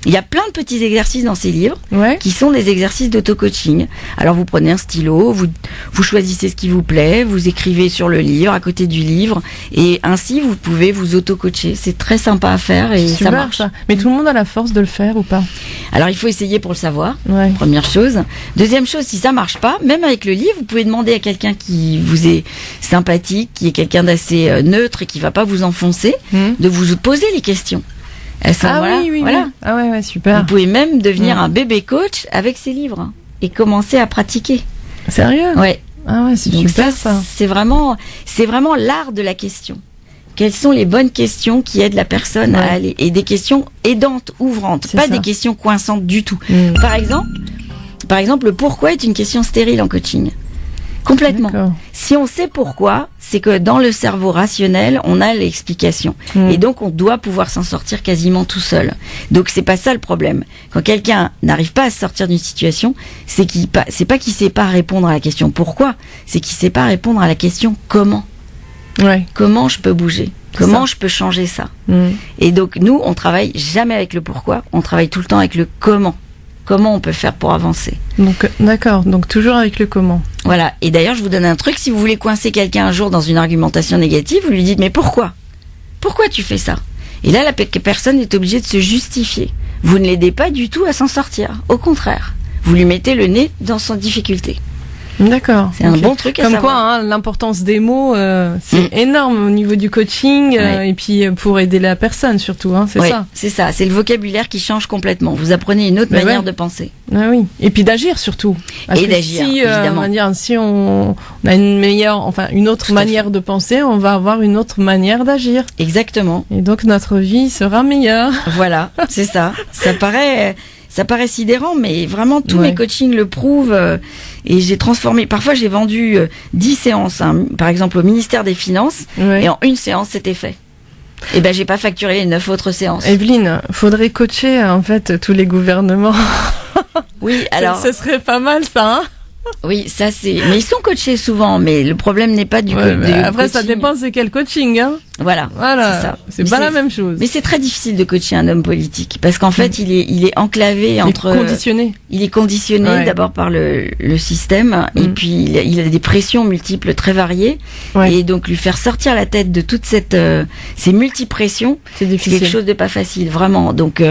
il y a plein de petits exercices dans ces livres qui sont des exercices d'auto-coaching. Alors vous prenez un stylo, vous choisissez ce qui vous plaît, vous écrivez sur le livre, à côté du livre, et ainsi vous pouvez vous auto-coacher. C'est très sympa à faire et ça marche. Ça. Mais tout le monde a la force de le faire ou pas ? Alors il faut essayer pour le savoir, première chose. Deuxième chose, si ça marche pas, même avec le livre, vous pouvez demander à quelqu'un qui vous est sympathique, qui est quelqu'un d'assez neutre et qui va pas vous enfoncer, de vous poser les questions. Voilà. Ah ouais, super. Vous pouvez même devenir un bébé coach avec ces livres et commencer à pratiquer. Sérieux ? Ouais. Ah ouais, c'est donc super ça. C'est vraiment l'art de la question. Quelles sont les bonnes questions qui aident la personne à aller, et des questions aidantes, ouvrantes, pas des questions coinçantes du tout. Par exemple, le pourquoi est une question stérile en coaching. Complètement. D'accord. Si on sait pourquoi, c'est que dans le cerveau rationnel, on a l'explication. Et donc, on doit pouvoir s'en sortir quasiment tout seul. Donc, c'est pas ça le problème. Quand quelqu'un n'arrive pas à se sortir d'une situation, c'est pas qu'il sait pas répondre à la question pourquoi, c'est qu'il sait pas répondre à la question comment. Ouais. Comment je peux bouger ? Comment je peux changer ça ? Et donc, nous, on travaille jamais avec le pourquoi, on travaille tout le temps avec le comment. Comment on peut faire pour avancer? Donc, d'accord. Donc, toujours avec le comment. Voilà. Et d'ailleurs, je vous donne un truc. Si vous voulez coincer quelqu'un un jour dans une argumentation négative, vous lui dites, mais pourquoi? Pourquoi tu fais ça? Et là, la personne est obligée de se justifier. Vous ne l'aidez pas du tout à s'en sortir. Au contraire. Vous lui mettez le nez dans son difficulté. D'accord. C'est un bon truc à Comme savoir. quoi, hein, l'importance des mots, c'est énorme au niveau du coaching, et puis pour aider la personne surtout, hein, c'est ça. C'est ça. C'est le vocabulaire qui change complètement. Vous apprenez une autre manière de penser. Ah oui. Et puis d'agir surtout. Parce et que d'agir, si, évidemment. On va dire, si on a une autre manière de penser, on va avoir une autre manière d'agir. Exactement. Et donc notre vie sera meilleure. Voilà, c'est ça. Ça paraît sidérant, mais vraiment tous mes coachings le prouvent. Et j'ai transformé. Parfois, j'ai vendu 10 séances, hein, par exemple au ministère des Finances, et en une séance, c'était fait. Et ben, j'ai pas facturé les 9 autres séances. Evelyne, faudrait coacher en fait tous les gouvernements. Oui, alors. Ce serait pas mal ça. Hein, oui, ça c'est. Mais ils sont coachés souvent, mais le problème n'est pas du après, coaching. ça dépend c'est quel coaching, hein. Voilà. C'est ça. C'est pas la même chose. Mais c'est très difficile de coacher un homme politique parce qu'en fait, il est enclavé entre. Conditionné. Il est conditionné d'abord par le système et puis il a des pressions multiples très variées et donc lui faire sortir la tête de toute ces multipressions, c'est quelque chose de pas facile vraiment. Donc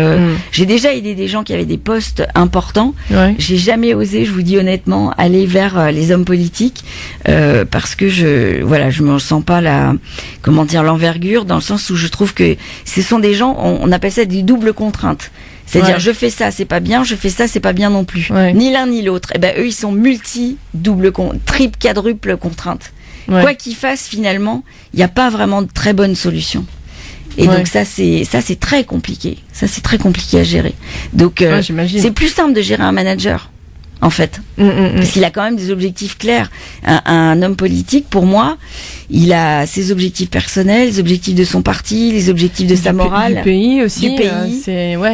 j'ai déjà aidé des gens qui avaient des postes importants. J'ai jamais osé, je vous dis honnêtement, aller vers les hommes politiques parce que je me sens pas l'envergure, dans le sens où je trouve que ce sont des gens, on appelle ça des doubles contraintes. C'est-à-dire, je fais ça, c'est pas bien, je fais ça, c'est pas bien non plus. Ni l'un ni l'autre. Et ben, eux, ils sont triple, quadruple contraintes. Quoi qu'ils fassent, finalement, il n'y a pas vraiment de très bonne solution. Et donc, ça, c'est très compliqué. Ça, c'est très compliqué à gérer. Donc, c'est plus simple de gérer un manager. En fait, parce qu'il a quand même des objectifs clairs. Un homme politique, pour moi, il a ses objectifs personnels, les objectifs de son parti, les objectifs de sa morale, du pays aussi, du pays,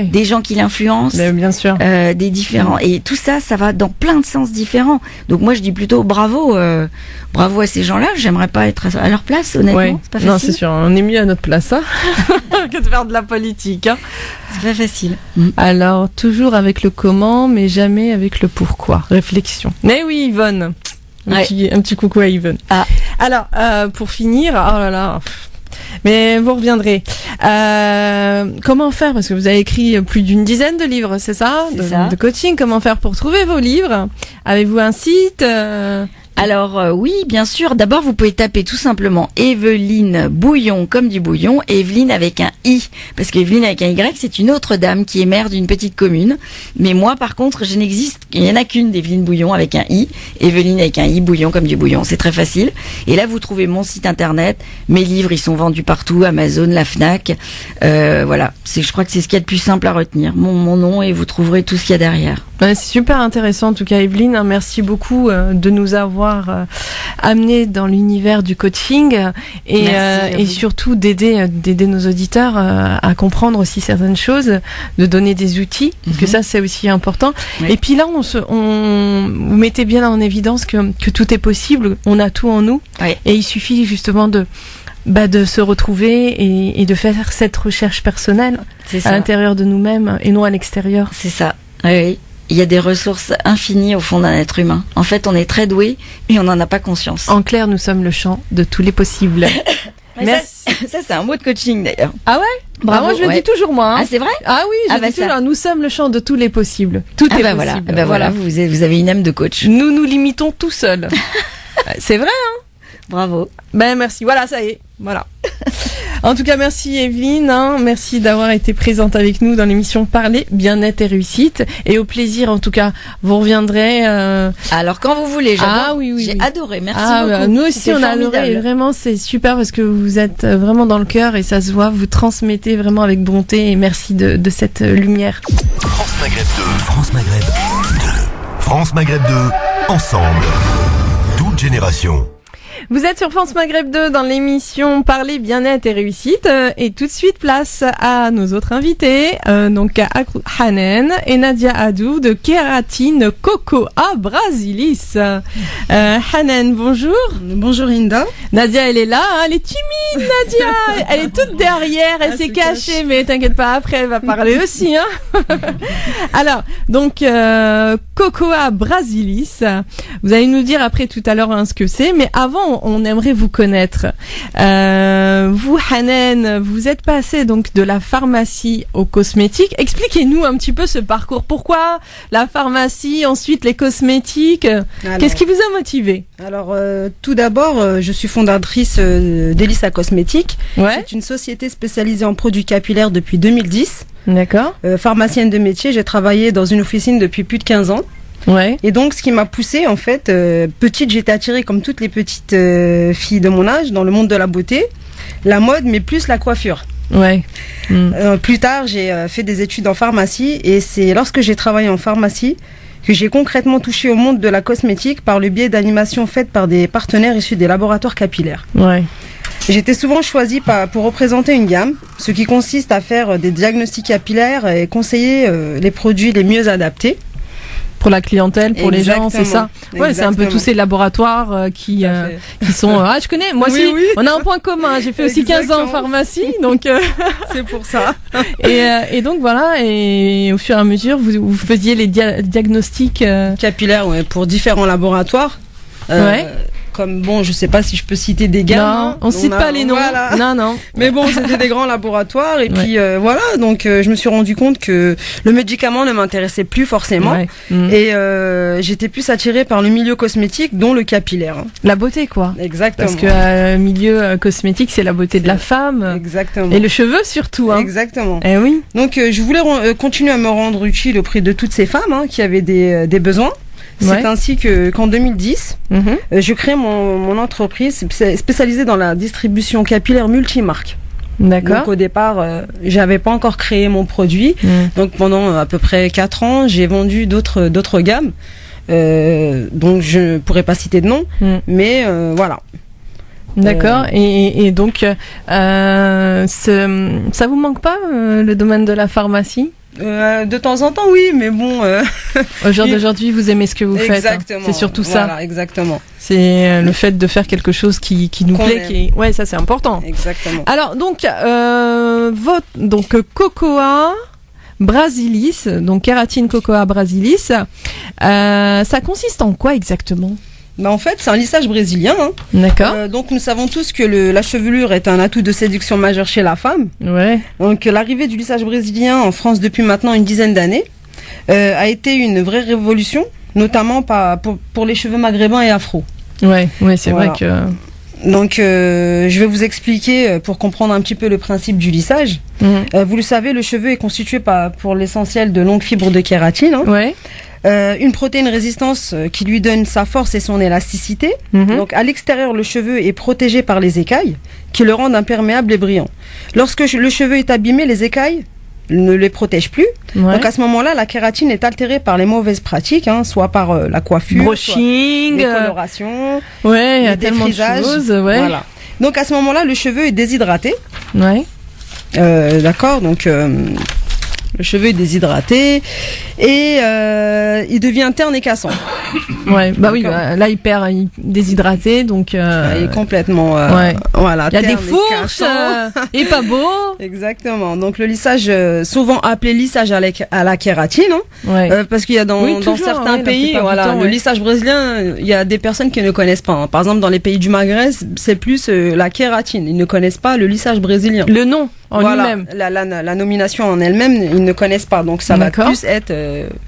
des gens qui l'influencent, bien sûr, des différents. Et tout ça, ça va dans plein de sens différents. Donc moi, je dis plutôt bravo à ces gens-là. J'aimerais pas être à leur place, honnêtement. C'est pas facile. Non, c'est sûr. On est mieux à notre place, hein, que de faire de la politique. Hein. C'est pas facile. Alors, toujours avec le comment, mais jamais avec le pourquoi. Réflexion. Mais oui, Yvonne. Un petit coucou à Yvonne. Ah. Alors, pour finir, oh là là. Mais vous reviendrez. Comment faire? Parce que vous avez écrit plus d'une dizaine de livres, c'est ça? De coaching. Comment faire pour trouver vos livres? Avez-vous un site? Alors oui, bien sûr. D'abord, vous pouvez taper tout simplement Evelyne Bouillon comme du bouillon, et Evelyne avec un I, parce qu'Evelyne avec un Y, c'est une autre dame qui est maire d'une petite commune. Mais moi, par contre, il n'y en a qu'une d'Evelyne Bouillon avec un I, Evelyne avec un I, Bouillon comme du bouillon. C'est très facile. Et là, vous trouvez mon site internet, mes livres, ils sont vendus partout, Amazon, la Fnac. Voilà. Je crois que c'est ce qu'il y a de plus simple à retenir. Mon nom, et vous trouverez tout ce qu'il y a derrière. C'est super intéressant en tout cas, Evelyne, hein, merci beaucoup de nous avoir amené dans l'univers du coaching et surtout d'aider nos auditeurs à comprendre aussi certaines choses, de donner des outils, parce que ça c'est aussi important. Et puis là vous mettez bien en évidence que tout est possible, on a tout en nous, et il suffit justement de se retrouver et de faire cette recherche personnelle à l'intérieur de nous-mêmes et non à l'extérieur. C'est ça. Oui. Il y a des ressources infinies au fond d'un être humain. En fait, on est très doué, mais on n'en a pas conscience. En clair, nous sommes le champ de tous les possibles. Merci. Ça, c'est un mot de coaching d'ailleurs. Ah ouais? Bravo, moi je le dis toujours moi. Hein. Ah, c'est vrai? Ah oui, je dis toujours, nous sommes le champ de tous les possibles. Tout est possible. Voilà, vous avez une âme de coach. Nous nous limitons tout seuls. C'est vrai, hein? Bravo. Merci. Voilà, ça y est. Voilà. En tout cas, merci Evelyne, merci d'avoir été présente avec nous dans l'émission Parler, Bien-être et Réussite, et au plaisir en tout cas, vous reviendrez. Alors quand vous voulez, j'ai adoré, merci beaucoup. Nous aussi on a adoré, et vraiment c'est super parce que vous êtes vraiment dans le cœur et ça se voit, vous transmettez vraiment avec bonté et merci de cette lumière. France Maghreb 2, France Maghreb 2, France Maghreb 2, ensemble, toute génération. Vous êtes sur France Maghreb 2 dans l'émission Parler bien-être et réussite et tout de suite place à nos autres invités, donc à Hanan et Nadia Adou de Kératine Cocoa Brasilis. Hanan, bonjour. Bonjour Inda. Nadia, elle est là, hein, elle est timide Nadia, elle est toute derrière, elle s'est cachée, mais t'inquiète pas, après elle va parler aussi. Hein. Alors, donc Cocoa Brasilis, vous allez nous dire après tout à l'heure ce que c'est, mais avant on aimerait vous connaître. Vous Hanan, vous êtes passée donc de la pharmacie aux cosmétiques. Expliquez-nous un petit peu ce parcours. Pourquoi la pharmacie, ensuite les cosmétiques? Qu'est-ce qui vous a motivé? Alors tout d'abord, je suis fondatrice d'Elissa Cosmétiques. Ouais. C'est une société spécialisée en produits capillaires depuis 2010. D'accord. Pharmacienne de métier, j'ai travaillé dans une officine depuis plus de 15 ans. Ouais. Et donc, ce qui m'a poussée, en fait, petite, j'étais attirée comme toutes les petites filles de mon âge dans le monde de la beauté, la mode, mais plus la coiffure. Ouais. Plus tard, j'ai fait des études en pharmacie et c'est lorsque j'ai travaillé en pharmacie que j'ai concrètement touché au monde de la cosmétique par le biais d'animations faites par des partenaires issus des laboratoires capillaires. Ouais. J'étais souvent choisie pour représenter une gamme, ce qui consiste à faire des diagnostics capillaires et conseiller les produits les mieux adaptés. Pour la clientèle, pour les gens, c'est ça. Ouais, Exactement. c'est un peu tous ces laboratoires qui sont... je connais, moi aussi, oui. on a un point commun. J'ai fait aussi 15 ans en pharmacie, donc... C'est pour ça. et donc voilà, et au fur et à mesure, vous faisiez les diagnostics... Capillaires, ouais, pour différents laboratoires. Ouais. Comme, bon, je sais pas si je peux citer des gammes. Non, on cite pas les noms. Voilà. Non. Mais bon, c'était des grands laboratoires. Et puis, voilà, donc je me suis rendu compte que le médicament ne m'intéressait plus forcément. Ouais. Et j'étais plus attirée par le milieu cosmétique, dont le capillaire. La beauté, quoi. Exactement. Parce que milieu cosmétique, c'est la beauté de la femme. Exactement. Et le cheveu, surtout. Hein. Exactement. Eh oui. Donc, je voulais continuer à me rendre utile auprès de toutes ces femmes qui avaient des besoins. C'est ainsi qu'en 2010, je crée mon entreprise spécialisée dans la distribution capillaire multimarque. D'accord. Donc au départ, j'avais pas encore créé mon produit. Donc pendant à peu près 4 ans, j'ai vendu d'autres gammes. Donc je pourrais pas citer de nom, mais voilà. D'accord. Et donc, ça vous manque pas le domaine de la pharmacie? De temps en temps, oui, mais bon. Au jour d'aujourd'hui, vous aimez ce que vous faites. Exactement. Hein. C'est surtout ça. Voilà, exactement. C'est le fait de faire quelque chose qui nous plaît. Ouais, ça c'est important. Exactement. Alors donc, Cocoa Brasilis, donc Kératine Cocoa Brasilis, ça consiste en quoi exactement? Bah en fait, c'est un lissage brésilien. D'accord. Donc nous savons tous que la chevelure est un atout de séduction majeur chez la femme. Ouais. Donc l'arrivée du lissage brésilien en France depuis maintenant une dizaine d'années a été une vraie révolution, notamment pour les cheveux maghrébins et afro. Ouais, c'est vrai que... Donc je vais vous expliquer pour comprendre un petit peu le principe du lissage. Vous le savez, le cheveu est constitué pour l'essentiel de longues fibres de kératine. Ouais. Une protéine résistance qui lui donne sa force et son élasticité. Donc à l'extérieur, le cheveu est protégé par les écailles qui le rendent imperméable et brillant. Lorsque le cheveu est abîmé, les écailles ne les protègent plus. Ouais. Donc à ce moment-là, la kératine est altérée par les mauvaises pratiques, soit par la coiffure, brushing, les colorations, ouais, il y a les tellement de choses. Ouais. Voilà. Donc à ce moment-là, le cheveu est déshydraté. Ouais. D'accord, donc le cheveu est déshydraté et il devient terne et cassant. Ouais, bah oui, là il perd déshydraté, donc il est complètement voilà. Il y a des fourches et pas beau. Exactement. Donc le lissage, souvent appelé lissage à la kératine, parce qu'il y a dans certains pays, le lissage brésilien, il y a des personnes qui ne connaissent pas. Par exemple, dans les pays du Maghreb, c'est plus la kératine. Ils ne connaissent pas le lissage brésilien. Le nom en lui-même. La nomination en elle-même, ils ne connaissent pas. Donc ça va plus être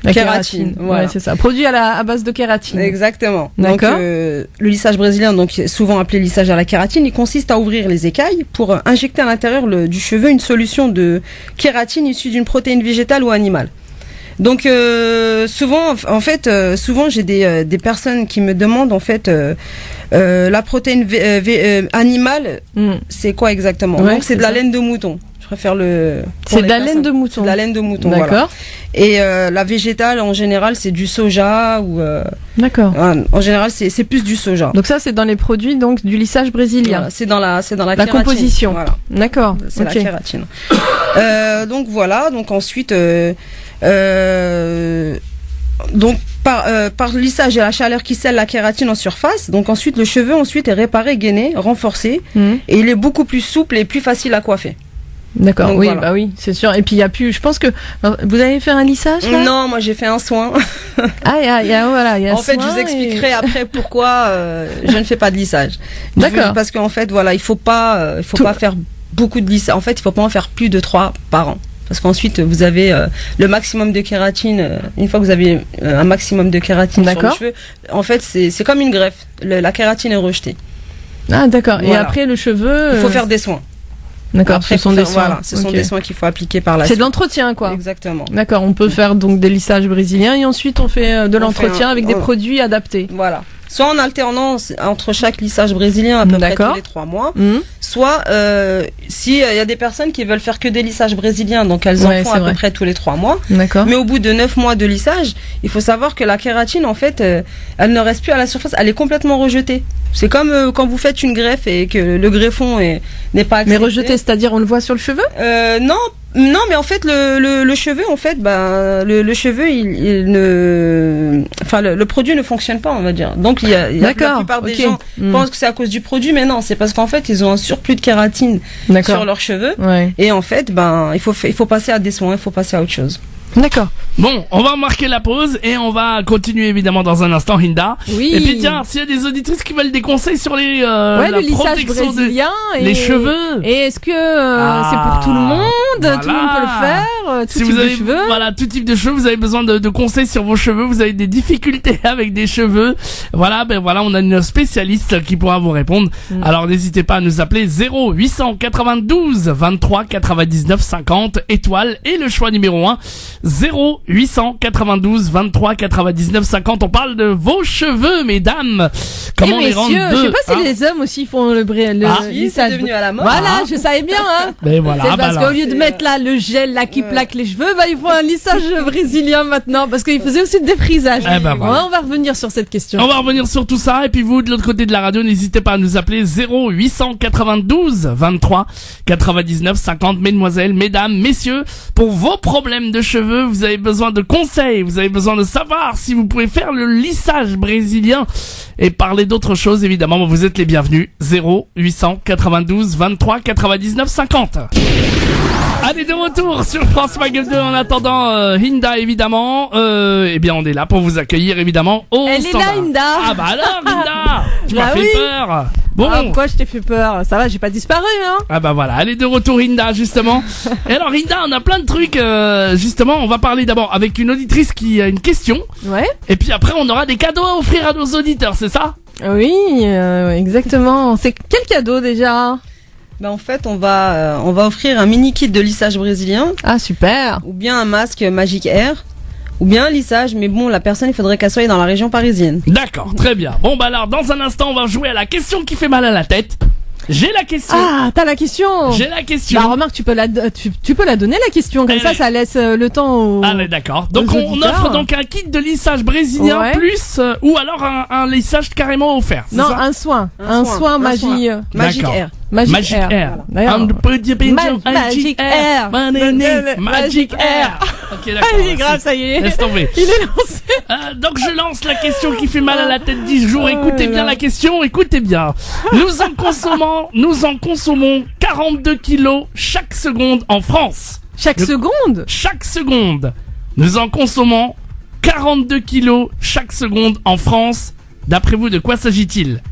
la kératine. Voilà. Ouais, c'est ça. Produit à base de kératine. Exactement. D'accord. Donc le lissage brésilien, donc souvent appelé lissage à la kératine, il consiste à ouvrir les écailles pour injecter à l'intérieur du cheveu une solution de kératine issue d'une protéine végétale ou animale. Donc souvent j'ai des personnes qui me demandent en fait la protéine animale, c'est quoi exactement? Donc c'est de la laine de mouton. Je préfère le... C'est de la laine de mouton. De la laine de mouton, d'accord. Voilà. Et la végétale, en général, c'est du soja ou... D'accord. En général, c'est plus du soja. Donc ça, c'est dans les produits donc du lissage brésilien. Voilà, c'est dans la la composition. Voilà. D'accord. C'est la kératine. Donc voilà. Donc ensuite, donc par lissage et la chaleur qui scelle la kératine en surface. Donc ensuite, le cheveu est réparé, gainé, renforcé, et il est beaucoup plus souple et plus facile à coiffer. D'accord, donc, oui, voilà. Bah oui, c'est sûr. Et puis il y a plus. Je pense que vous avez fait un lissage là ? Non, moi j'ai fait un soin. Ah, il y a En fait, je vous expliquerai après pourquoi je ne fais pas de lissage. D'accord. Parce qu'en fait, voilà, il faut pas faire beaucoup de lissage. En fait, il faut pas en faire plus de 3 par an. Parce qu'ensuite, vous avez le maximum de kératine. Une fois que vous avez un maximum de kératine sur le cheveu, en fait, c'est comme une greffe. La kératine est rejetée. Ah, d'accord. Voilà. Et après, le cheveu... Il faut faire des soins. D'accord, après, ce sont des soins. Voilà, ce sont des soins qu'il faut appliquer par la suite. C'est de l'entretien, quoi. Exactement. D'accord, on peut faire donc des lissages brésiliens et ensuite on fait de l'entretien avec des produits adaptés. Voilà. Soit en alternance entre chaque lissage brésilien à peu près tous les 3 mois, soit si il y a des personnes qui veulent faire que des lissages brésiliens, donc elles en font à peu près tous les 3 mois. D'accord. Mais au bout de 9 mois de lissage, il faut savoir que la kératine, en fait, elle ne reste plus à la surface, elle est complètement rejetée. C'est comme quand vous faites une greffe et que le greffon n'est pas accepté. Mais rejeté, c'est-à-dire on le voit sur le cheveu ? Non, mais en fait le cheveu, en fait, le cheveu, il ne, enfin le produit ne fonctionne pas, on va dire. Donc il y a la plupart des gens pensent que c'est à cause du produit, mais non, c'est parce qu'en fait ils ont un surplus de kératine sur leurs cheveux, et en fait il faut passer à des soins, il faut passer à autre chose. D'accord. Bon, on va marquer la pause et on va continuer évidemment dans un instant, Hinda. Oui. Et puis tiens, s'il y a des auditrices qui veulent des conseils sur les le lissage brésilien les cheveux. Et est-ce que c'est pour tout le monde ? Voilà. Tout le monde peut le faire. Tout type de cheveux. Voilà, tout type de cheveux. Vous avez besoin de conseils sur vos cheveux. Vous avez des difficultés avec des cheveux. Voilà, on a une spécialiste qui pourra vous répondre. Alors n'hésitez pas à nous appeler 0892 23 99 50 étoile et le choix numéro 1. 0892 23 99 50. On parle de vos cheveux, mesdames. Comment les rendre je sais pas si les hommes aussi font le lissage. C'est devenu à la mode. Voilà, je savais bien, hein. Mais voilà, c'est parce qu'au lieu de mettre là le gel là qui plaque les cheveux, ils font un lissage brésilien maintenant parce qu'ils faisaient aussi le défrisage. Voilà. On va revenir sur cette question. On va revenir sur tout ça et puis vous de l'autre côté de la radio, n'hésitez pas à nous appeler 0892 23 99 50. Mesdemoiselles, mesdames, messieurs, pour vos problèmes de cheveux, vous avez besoin de conseils, vous avez besoin de savoir si vous pouvez faire le lissage brésilien et parler d'autres choses, évidemment, vous êtes les bienvenus. 0892 23 99 50. Allez, de retour sur France Maghreb 2 en attendant Hinda, évidemment. Eh bien, on est là pour vous accueillir, évidemment, au Elle standard. est là, Hinda. Ah bah alors, Hinda, tu m'as fait peur. Bon. Pourquoi je t'ai fait peur ? Ça va, j'ai pas disparu, hein. Ah bah voilà, elle est de retour, Hinda, justement. Et alors, Hinda, on a plein de trucs, justement, on va parler d'abord avec une auditrice qui a une question. Ouais. Et puis après, on aura des cadeaux à offrir à nos auditeurs, c'est ça ? Oui, exactement. C'est quel cadeau déjà ? En fait, on va offrir un mini kit de lissage brésilien. Ah, super. Ou bien un masque Magic Air. Ou bien un lissage, mais bon, la personne, il faudrait qu'elle soit dans la région parisienne. D'accord, très bien. Bon, bah alors, dans un instant, on va jouer à la question qui fait mal à la tête. J'ai la question. Ah, t'as la question. J'ai la question. Bah, remarque, tu peux la donner la question, comme ça laisse le temps au... Allez, d'accord. Donc, on offre donc un kit de lissage brésilien plus, ou alors un lissage carrément offert. Non, ça un soin. Un soin Magic Air. Magic Air. Magic Air. Magic Air. Ok, d'accord. Ah, grave, ça y est. Laisse tomber. Il est lancé. Donc je lance la question qui fait mal à la tête du jour. Écoutez bien la question, écoutez bien. Nous en consommons 42 kilos chaque seconde en France. Chaque seconde ? Chaque seconde. Nous en consommons 42 kilos chaque seconde en France. D'après vous, de quoi s'agit-il ?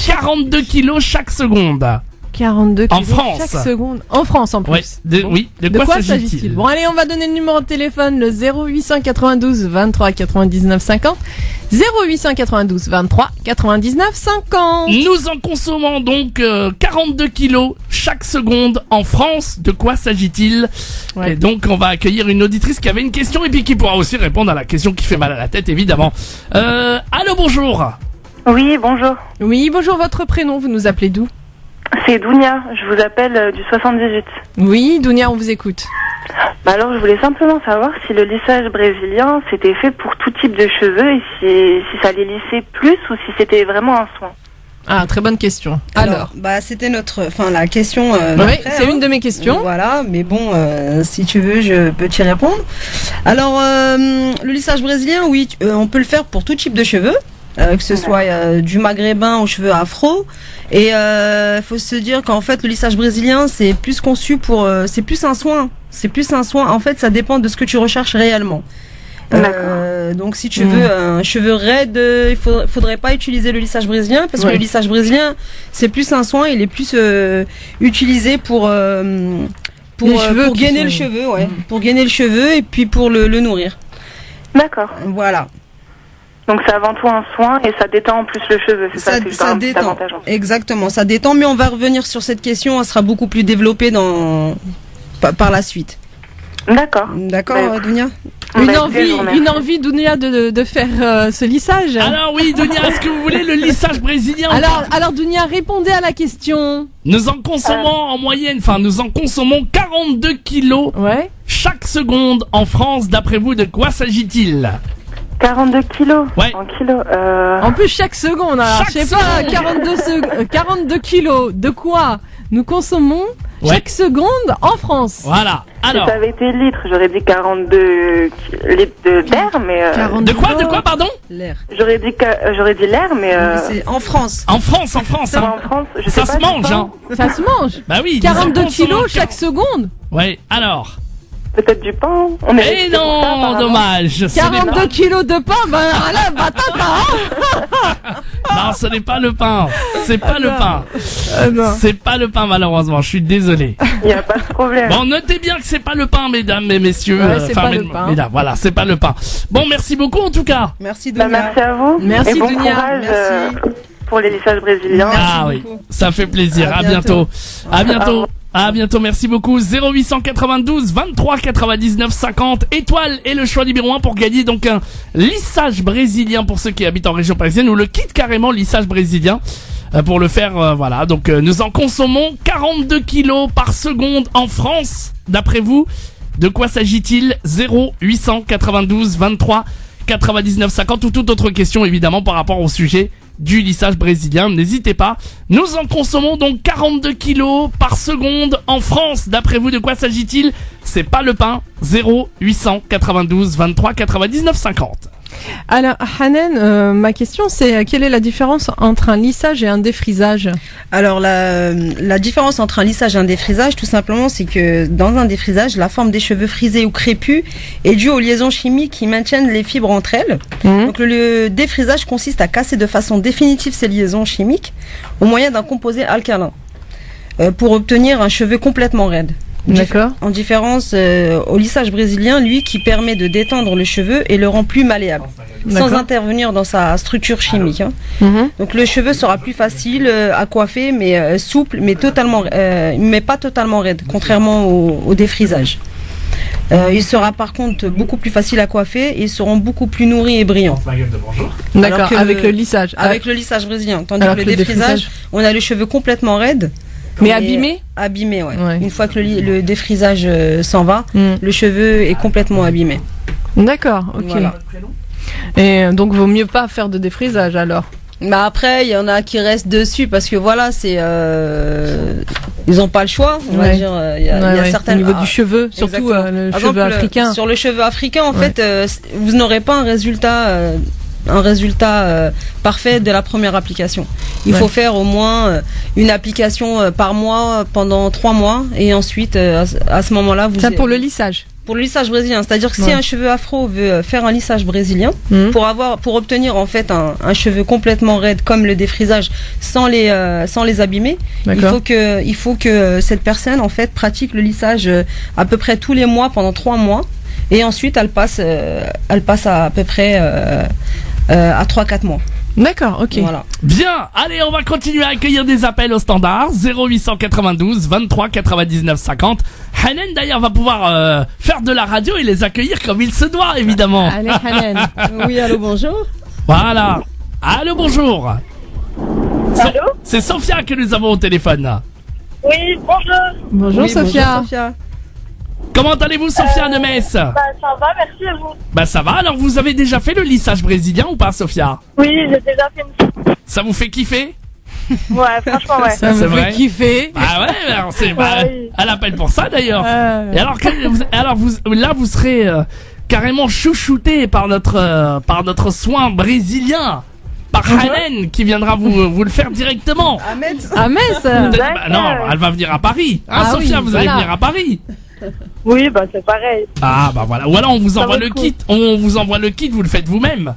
42 kilos chaque seconde. 42 kilos en France. Chaque seconde. En France en plus. Oui, de quoi s'agit-il ? Bon, allez, on va donner le numéro de téléphone, le 0892 23 99 50. 0892 23 99 50. Nous en consommons donc 42 kilos chaque seconde en France. De quoi s'agit-il ? Et donc on va accueillir une auditrice qui avait une question et puis qui pourra aussi répondre à la question qui fait mal à la tête, évidemment. Allô, bonjour. Oui, bonjour. Oui, bonjour, votre prénom, vous nous appelez d'où ? C'est Dounia, je vous appelle du 78. Oui, Dounia, on vous écoute. Alors, je voulais simplement savoir si le lissage brésilien, c'était fait pour tout type de cheveux et si ça les lissait plus ou si c'était vraiment un soin. Ah, très bonne question. Alors, c'était la question. Oui, c'est une de mes questions. Voilà, mais bon, si tu veux, je peux t'y répondre. Alors, le lissage brésilien, oui, on peut le faire pour tout type de cheveux. Que ce soit du maghrébin aux cheveux afro. Et faut se dire qu'en fait, le lissage brésilien, c'est plus conçu pour... c'est plus un soin. C'est plus un soin. En fait, ça dépend de ce que tu recherches réellement. Donc si tu veux un cheveu raide, il faudrait pas utiliser le lissage brésilien parce que le lissage brésilien c'est plus un soin, il est plus utilisé pour gainer le cheveu, pour gainer le cheveu et puis pour le nourrir. D'accord. Voilà. Donc c'est avant tout un soin et ça détend en plus le cheveu, c'est ça détend. Exactement, ça détend, mais on va revenir sur cette question, elle sera beaucoup plus développée par la suite. D'accord. D'accord, Dounia. Une envie, Dounia, de faire ce lissage. Alors oui, Dounia, est-ce que vous voulez le lissage brésilien? Alors Dounia, répondez à la question. Nous en consommons en moyenne, nous en consommons 42 kilos chaque seconde en France. D'après vous, de quoi s'agit-il? 42 kilos. En kilos. En plus, chaque seconde, alors, je sais pas, 42 kilos, de quoi nous consommons chaque seconde en France? Voilà. Alors. Si ça avait été litres, j'aurais dit 42 litres d'air, mais. De quoi, pardon? L'air. J'aurais dit l'air, mais. C'est en France. En France. En France, je ça sais se pas, mange, hein. Ça se mange. Bah oui. 42 kilos chaque seconde. Ouais. Alors. Peut-être du pain. Eh non, dommage. 42 kilos de pain, là, Non, ce n'est pas le pain. C'est pas le pain. C'est pas le pain, malheureusement. Je suis désolé. Il n'y a pas de problème. Bon, notez bien que c'est pas le pain, mesdames et messieurs. C'est pas le pain. Mesdames, voilà, c'est pas le pain. Bon, merci beaucoup en tout cas. Merci Dounia. Merci à vous. Merci et bon Dounia. courage Merci. pour les lissages brésiliens. Oui, ça fait plaisir. À bientôt. À bientôt, merci beaucoup. 0892 23 99 50 étoile et le choix numéro 1 pour gagner donc un lissage brésilien pour ceux qui habitent en région parisienne ou le kit carrément lissage brésilien pour le faire. Voilà, donc nous en consommons 42 kilos par seconde en France. D'après vous, de quoi s'agit-il? 0892 23 99 50 ou toute autre question évidemment par rapport au sujet du lissage brésilien, n'hésitez pas. Nous en consommons donc 42 kilos par seconde en France. D'après vous, de quoi s'agit-il? C'est pas le pain. 0892 23 99 50. Alors, Hanan, ma question c'est quelle est la différence entre un lissage et un défrisage? Alors la différence entre un lissage et un défrisage, tout simplement, c'est que dans un défrisage, la forme des cheveux frisés ou crépus est due aux liaisons chimiques qui maintiennent les fibres entre elles. Donc le défrisage consiste à casser de façon définitive ces liaisons chimiques au moyen d'un composé alcalin pour obtenir un cheveu complètement raide. D'accord. En différence au lissage brésilien, lui, qui permet de détendre le cheveu et le rend plus malléable, sans intervenir dans sa structure chimique. Donc le cheveu sera plus facile à coiffer, mais souple, mais pas totalement raide, contrairement au défrisage. Il sera par contre beaucoup plus facile à coiffer et ils seront beaucoup plus nourris et brillants. D'accord, avec le lissage. Avec le lissage brésilien. Tandis que le défrisage, on a les cheveux complètement raides. Mais abîmé? Abîmé, ouais. Une fois que le défrisage s'en va, le cheveu est complètement abîmé. D'accord, ok. Voilà. Et donc, vaut mieux pas faire de défrisage alors? Bah après, il y en a qui restent dessus parce que voilà, c'est ils ont pas le choix. On va dire, il y a certains au niveau du cheveu, surtout le cheveu africain. Sur le cheveu africain, en fait, vous n'aurez pas un résultat parfait de la première application. Il faut faire au moins une application par mois pendant 3 mois et ensuite à ce moment-là vous... Ça pour le lissage? Pour le lissage brésilien, c'est-à-dire que si un cheveu afro veut faire un lissage brésilien, pour obtenir en fait un cheveu complètement raide comme le défrisage sans les abîmer, il faut que cette personne en fait pratique le lissage à peu près tous les mois pendant 3 mois et ensuite elle passe à peu près à 3-4 mois. D'accord, ok. Voilà. Bien, allez, on va continuer à accueillir des appels au standard 0892 23 99 50. Hanan d'ailleurs va pouvoir faire de la radio et les accueillir comme il se doit évidemment. Allez Hanan. Oui, allô, bonjour. Voilà. Allô, bonjour. C'est Sophia que nous avons au téléphone. Oui, bonjour. Bonjour Sophia. Comment allez-vous, Sophia de Metz? Ça va, merci à vous. Bah ça va, alors vous avez déjà fait le lissage brésilien ou pas, Sophia? Oui, j'ai déjà fait une... Ça vous fait kiffer? Ouais, franchement, ouais. Ça me C'est vrai fait kiffer. Ah ouais, alors oui. elle appelle pour ça d'ailleurs. Et alors, là vous serez carrément chouchouté par notre soin brésilien. Par Hanen qui viendra vous le faire directement. À Metz. Bah non, elle va venir à Paris. Hein, Ah Sophia, oui, vous allez voilà. venir à Paris. Oui, bah c'est pareil. Ah bah voilà. Ou alors on vous envoie va le être cool. kit. On vous envoie le kit, vous le faites vous-même.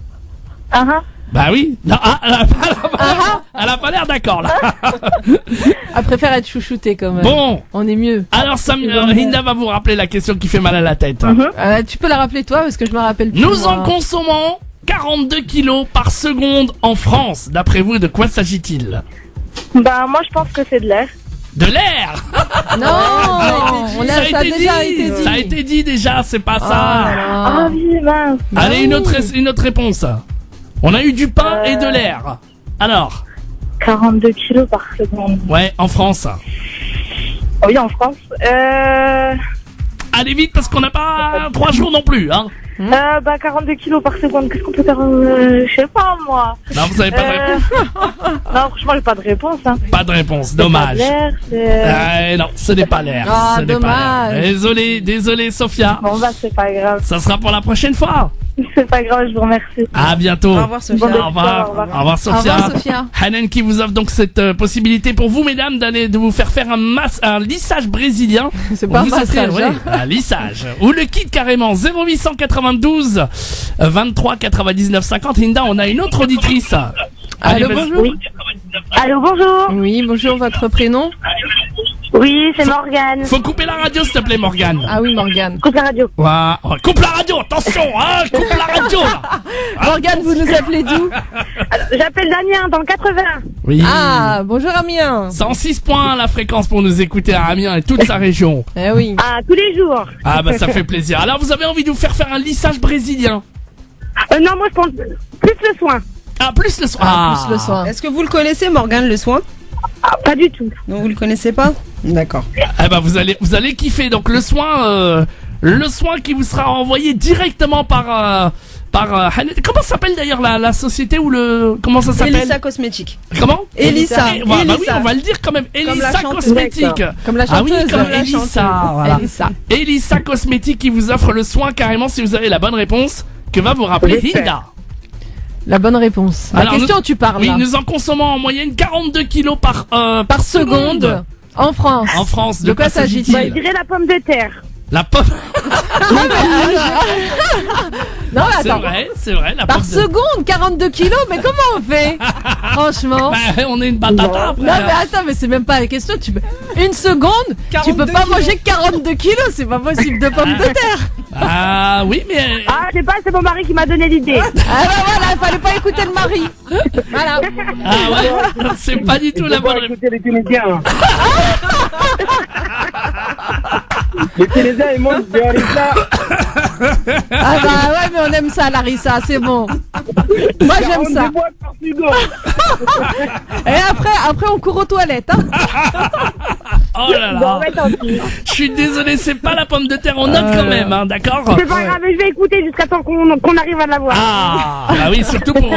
Ah ah. Bah oui. Non, elle a pas l'air d'accord là. Elle préfère être chouchoutée quand même. Bon. On est mieux. Alors Hinda va vous rappeler la question qui fait mal à la tête. Tu peux la rappeler toi parce que je me rappelle plus. Nous moi. en consommons 42 kilos par seconde en France. D'après vous, de quoi s'agit-il? Bah moi je pense que c'est de l'air. De l'air. Non, ça a déjà été dit. Ça a été dit déjà, c'est pas Ah ça. là Ah là. oui, mince. Allez, une autre réponse. On a eu du pain et de l'air. Alors, 42 kilos par seconde. ouais, en France. Oui, en France. Allez vite parce qu'on n'a pas 3 jours non plus, hein. Bah 42 kilos par seconde, qu'est-ce qu'on peut faire je sais pas moi. Non, vous avez pas de réponse. Non, franchement, j'ai pas de réponse. Hein. Pas de réponse, C'est pas dommage. de l'air, c'est... Non, ce n'est pas l'air. Ah, ce n'est pas dommage. l'air. Désolé, Sophia. Bon bah c'est pas grave. Ça sera pour la prochaine fois. C'est pas grave, je vous remercie. À bientôt. Au revoir, Sophia. Au revoir. Au revoir. Au revoir, Sophia. Au revoir, Sophia. Hanen qui vous offre donc cette possibilité pour vous, mesdames, de vous faire un lissage brésilien. C'est pas un Vous serez- massage. ouais, hein. un lissage. Ou le kit carrément 0892 23 99 50. Hinda, on a une autre auditrice. Allez, Allô, vas-y. bonjour. Oui. Allô, bonjour. Oui, bonjour, votre prénom? Oui, c'est Morgane. Faut couper la radio, s'il te plaît, Morgane. Ah oui, Morgane. Coupe la radio. Ouais, coupe la radio, attention, hein, coupe la radio, là. Morgane, vous nous appelez d'où? J'appelle Damien dans le 80. Oui. Ah, bonjour Amiens. 106 points la fréquence pour nous écouter à Amiens et toute sa région. Eh oui. Ah, tous les jours. Ah bah ça fait plaisir. Alors vous avez envie de vous faire un lissage brésilien? Non, moi je pense plus le soin. Ah, plus le soin. Plus le soin. Est-ce que vous le connaissez, Morgane, le soin? Ah, pas du tout. Non, vous le connaissez pas? D'accord. Eh ben vous allez kiffer. Donc le soin qui vous sera envoyé directement par Hanen. Comment s'appelle d'ailleurs la société ou comment ça s'appelle? Elissa Cosmétique. Comment? Elissa. Bah oui, Elissa. on va le dire quand même. Comme la Elissa chanteuse. Cosmétique. Comme la Ah oui, chanteuse. comme la Elissa. chanteuse. Voilà. Elissa. Elissa Cosmétique qui vous offre le soin carrément si vous avez la bonne réponse que va vous rappeler Hinda. La bonne réponse. La Alors, question, tu parles Oui, là. nous en consommons en moyenne 42 kilos par Seconde. En France. En France, De quoi s'agit-il? Bah, je dirais la pomme de terre. La pomme. Non, mais C'est attends. vrai, la Par pomme de- seconde, 42 kilos, mais comment on fait? Franchement. Bah, on est une batata après. Non mais attends, mais c'est même pas la question. Une seconde, tu peux 42 pas kilos. manger 42 kilos, c'est pas possible de pommes de terre. Ah oui, mais Ah, je sais pas, c'est mon mari qui m'a donné l'idée. Ah bah voilà, il fallait pas écouter le mari. Voilà. ah ouais, c'est pas du tout la bonne réponse. Les Tunisiens. Les Tunisiens, ils mangent du harissa. Ah bah ouais, mais on aime ça, Larissa, c'est bon. Moi j'aime ça. 42 boîtes par seconde. Et après on court aux toilettes. Hein. Oh là Bon, là. bah, tant pis. Je suis désolé, c'est pas la pomme de terre, on note quand même, hein, d'accord? C'est pas grave, je vais écouter jusqu'à temps qu'on arrive à l'avoir. Ah, bah oui, surtout pour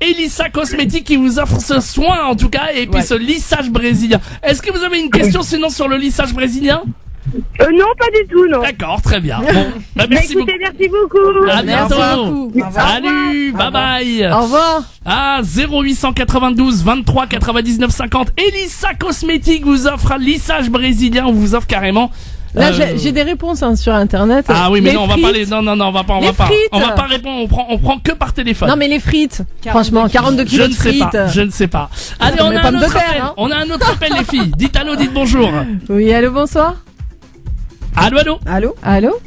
Elissa Cosmétique qui vous offre ce soin en tout cas et puis Ouais. ce lissage brésilien. Est-ce que vous avez une question sinon sur le lissage brésilien? Non, pas du tout, non. D'accord, très bien. Bon, bah, Bah, merci écoutez, beaucoup. merci beaucoup. À Merci bientôt. beaucoup. Salut, bye bye. Au revoir. Ah, 0892 23 99 50. Elissa Cosmétique vous offre un lissage brésilien, on vous offre carrément. Là j'ai des réponses hein, sur internet. Ah oui, mais Les non, on va frites. pas les. Non, on va pas. Les frites. On va pas répondre. On prend que par téléphone. Non mais les frites. Franchement, 42 je kilos ne de sais frites. pas. Je ne sais pas. Allez, Comme on les a un pommes de autre terre, appel. hein. On a un autre appel, les filles. Dites allô, dites bonjour. Oui, allô, bonsoir. Allô, allô. Allô? Allô.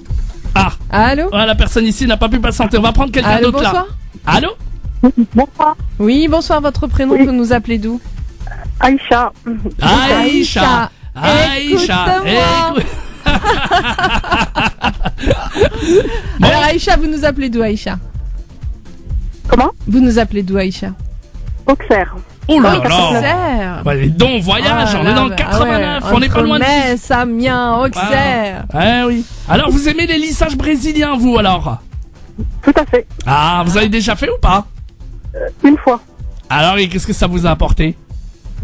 Ah, Allô. voilà, la personne ici n'a pas pu patienter. On va prendre quelqu'un Allô, d'autre là. bonsoir. Allô. Bonsoir, Oui, bonsoir, votre prénom, vous nous appelez d'où? Aïcha. Aïcha. Aïcha. Écoute-moi. Écoute- Bon. Alors Aïcha, vous nous appelez d'où Aïcha? Comment? Vous nous appelez d'où Aïcha? Auxerre. Oh là là. Auxerre. Bah, donc, voyage, Ah, on est dans le 89, on est pas loin de... Metz, Amiens, Auxerre. Ah oui. Alors, vous aimez les lissages brésiliens, vous, alors? Tout à fait. Ah, vous avez déjà fait ou pas? Une fois. Alors, et qu'est-ce que ça vous a apporté?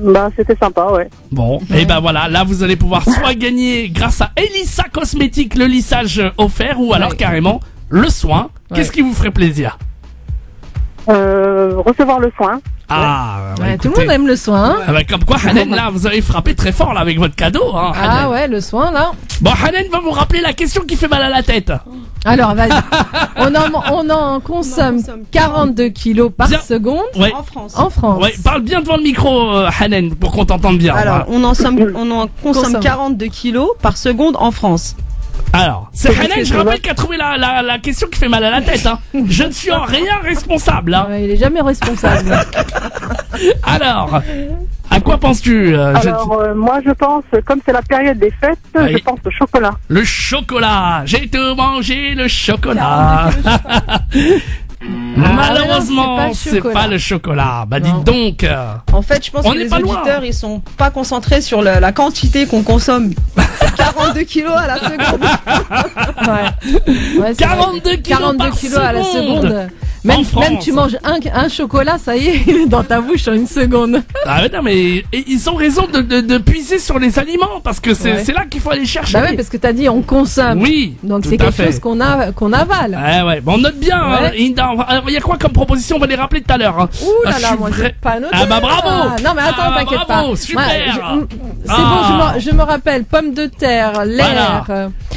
Bah, c'était sympa, ouais. Bon, et ben voilà, là vous allez pouvoir soit gagner grâce à Elissa Cosmétique le lissage offert ou alors carrément le soin. Qu'est-ce qui vous ferait plaisir? Recevoir le soin. Ah, bah, Ouais, tout écoutez, le monde aime le soin. Hein. ah bah, comme quoi, Hanen, là, vous avez frappé très fort là avec votre cadeau. Hein, Ah Hanen. ouais, le soin là. Bon, Hanen va vous rappeler la question qui fait mal à la tête. Alors vas-y. on en consomme 42 kilos par Bien. seconde Ouais. En France. en France. Ouais, parle bien devant le micro, Hanen, pour qu'on t'entende bien. Alors, Voilà. on en consomme 42 kilos par seconde en France. Alors, c'est Hanen, je rappelle, qui a trouvé la question qui fait mal à la tête. Hein. Je ne suis en rien responsable. Hein. Ouais, il est jamais responsable. Alors, à quoi penses-tu Alors, moi, je pense, comme c'est la période des fêtes, Oui. je pense au chocolat. Le chocolat. J'ai tout mangé, le chocolat. Malheureusement, non, c'est pas le chocolat. Bah Non. dites donc. En fait, je pense On que n'est les pas loin. auditeurs, ils sont pas concentrés sur la quantité qu'on consomme. C'est 42 kilos à la seconde. Ouais, c'est 42 vrai. kilos 42 par kilos à la seconde. seconde. Même, En France. même tu manges un chocolat, ça y est, il est dans ta bouche en une seconde. Ah ouais, non mais ils ont raison de puiser sur les aliments parce que c'est Ouais. c'est là qu'il faut aller chercher. Bah ouais, parce que t'as dit on consomme. Oui. Donc tout c'est à quelque fait. chose qu'on avale. Ouais, ouais. Bon, on note bien. Ouais. Hein. Il y a quoi comme proposition? On va les rappeler tout à l'heure. Hein. Ouh Ah, là je là, suis moi vrai- j'ai pas noté. Ah bah bravo. Ah, non mais attends, Ah bah t'inquiète bravo, pas. super. C'est Ah. bon, je me rappelle. Pommes de terre, l'air,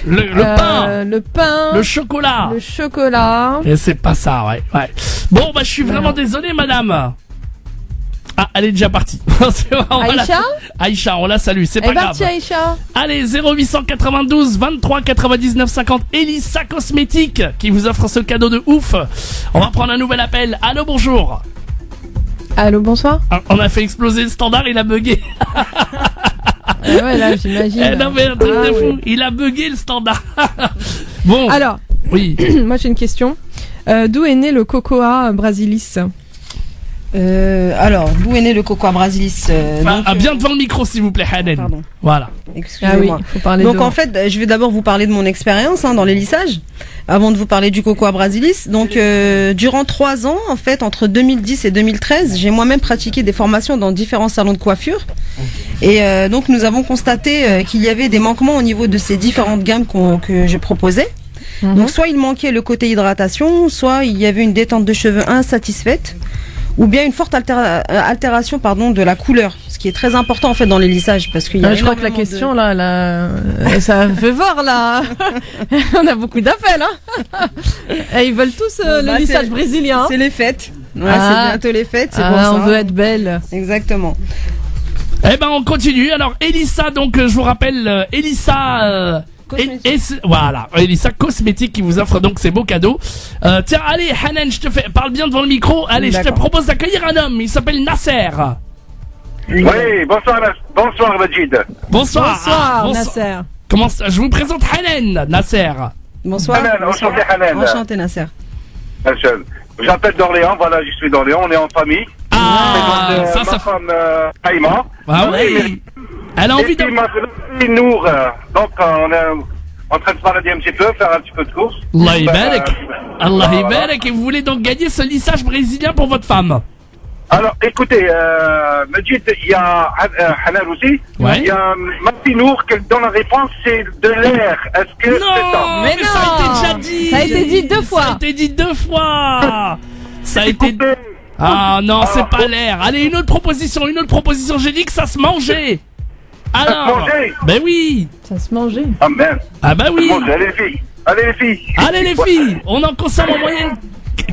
Le pain, le pain, le chocolat. le chocolat. Et c'est pas ça, ouais. Bon, bah je suis vraiment désolé, madame. Ah, elle est déjà partie. C'est bon, on va la- Aïcha Aïcha, on la salue, c'est Elle pas est grave. partie Aïcha. Allez, 0892 23 99 50, Elissa Cosmétique qui vous offre ce cadeau de ouf. On va prendre un nouvel appel. Allô, bonjour. Allô, bonsoir. Ah, on a fait exploser le standard, il a bugué. Ouais, là j'imagine. Eh non mais un truc Ah, de fou, oui. il a bugué le standard. Bon, Alors, oui. moi j'ai une question. D'où est né le cocoa brasilis? Alors, d'où est né le cocoa brasilis Bien devant le micro s'il vous plaît, Hanen. Pardon. Voilà. Ah oui, Excusez-moi. il faut parler Donc de... en fait, je vais d'abord vous parler de mon expérience dans les lissages, avant de vous parler du cocoa brasilis. Donc durant 3 ans, en fait, entre 2010 et 2013, j'ai moi-même pratiqué des formations dans différents salons de coiffure. Et donc nous avons constaté qu'il y avait des manquements au niveau de ces différentes gammes que je proposais. Mhm. Donc soit il manquait le côté hydratation, soit il y avait une détente de cheveux insatisfaite, ou bien une forte altération de la couleur, ce qui est très important en fait dans les lissages parce qu'il y a je crois que la énormément de- question là, ça fait voir là. On a beaucoup d'appels, hein. Et ils veulent tous Bon, le bah, lissage c'est- brésilien. C'est les fêtes. Ouais, Ah. c'est bientôt les fêtes, c'est Ah, pour ça. on veut être belle. Exactement. Eh ben on continue. Alors Elissa, donc je vous rappelle Elissa. Voilà, Elissa Cosmétique qui vous offre donc ces beaux cadeaux. Tiens, allez, Hanan, parle bien devant le micro. Allez, je te D'accord. propose d'accueillir un homme. Il s'appelle Nasser. Oui, bonsoir Majid. Bonsoir. Bonsoir, bonsoir. Nasser. Comment ça, je vous présente Hanan, Nasser. Bonsoir. Hanan, enchanté Hanan. Enchanté Nasser. J'appelle d'Orléans, voilà, je suis d'Orléans, on est en famille. Ah, Et donc, ça. ma femme Aïma. Ah oui. Elle a envie Et de. puis ma fille Nour. Donc on est en train de se balader un petit peu, faire un petit peu de course. Allah ibarak. Allah voilà. ibarak. Et vous voulez donc gagner ce lissage brésilien pour votre femme. Alors écoutez, Majid, il y a Hanan aussi. Ouais. Il y a ma fille Nour qui donne la réponse, c'est de l'air. Est-ce que c'est ça? Non, Mais ça a été non. déjà dit. Ça a été dit 2 fois. Ça a été dit 2 fois. Ça a été. Coupé. Ah non, c'est pas l'air. Allez, une autre proposition. J'ai dit que ça se mangeait. Alors. se mangeait Ben oui. Ça se mangeait. Ah merde. Ah bah oui. Bon, allez les filles. Allez les filles. Allez les filles, on en consomme en moyenne.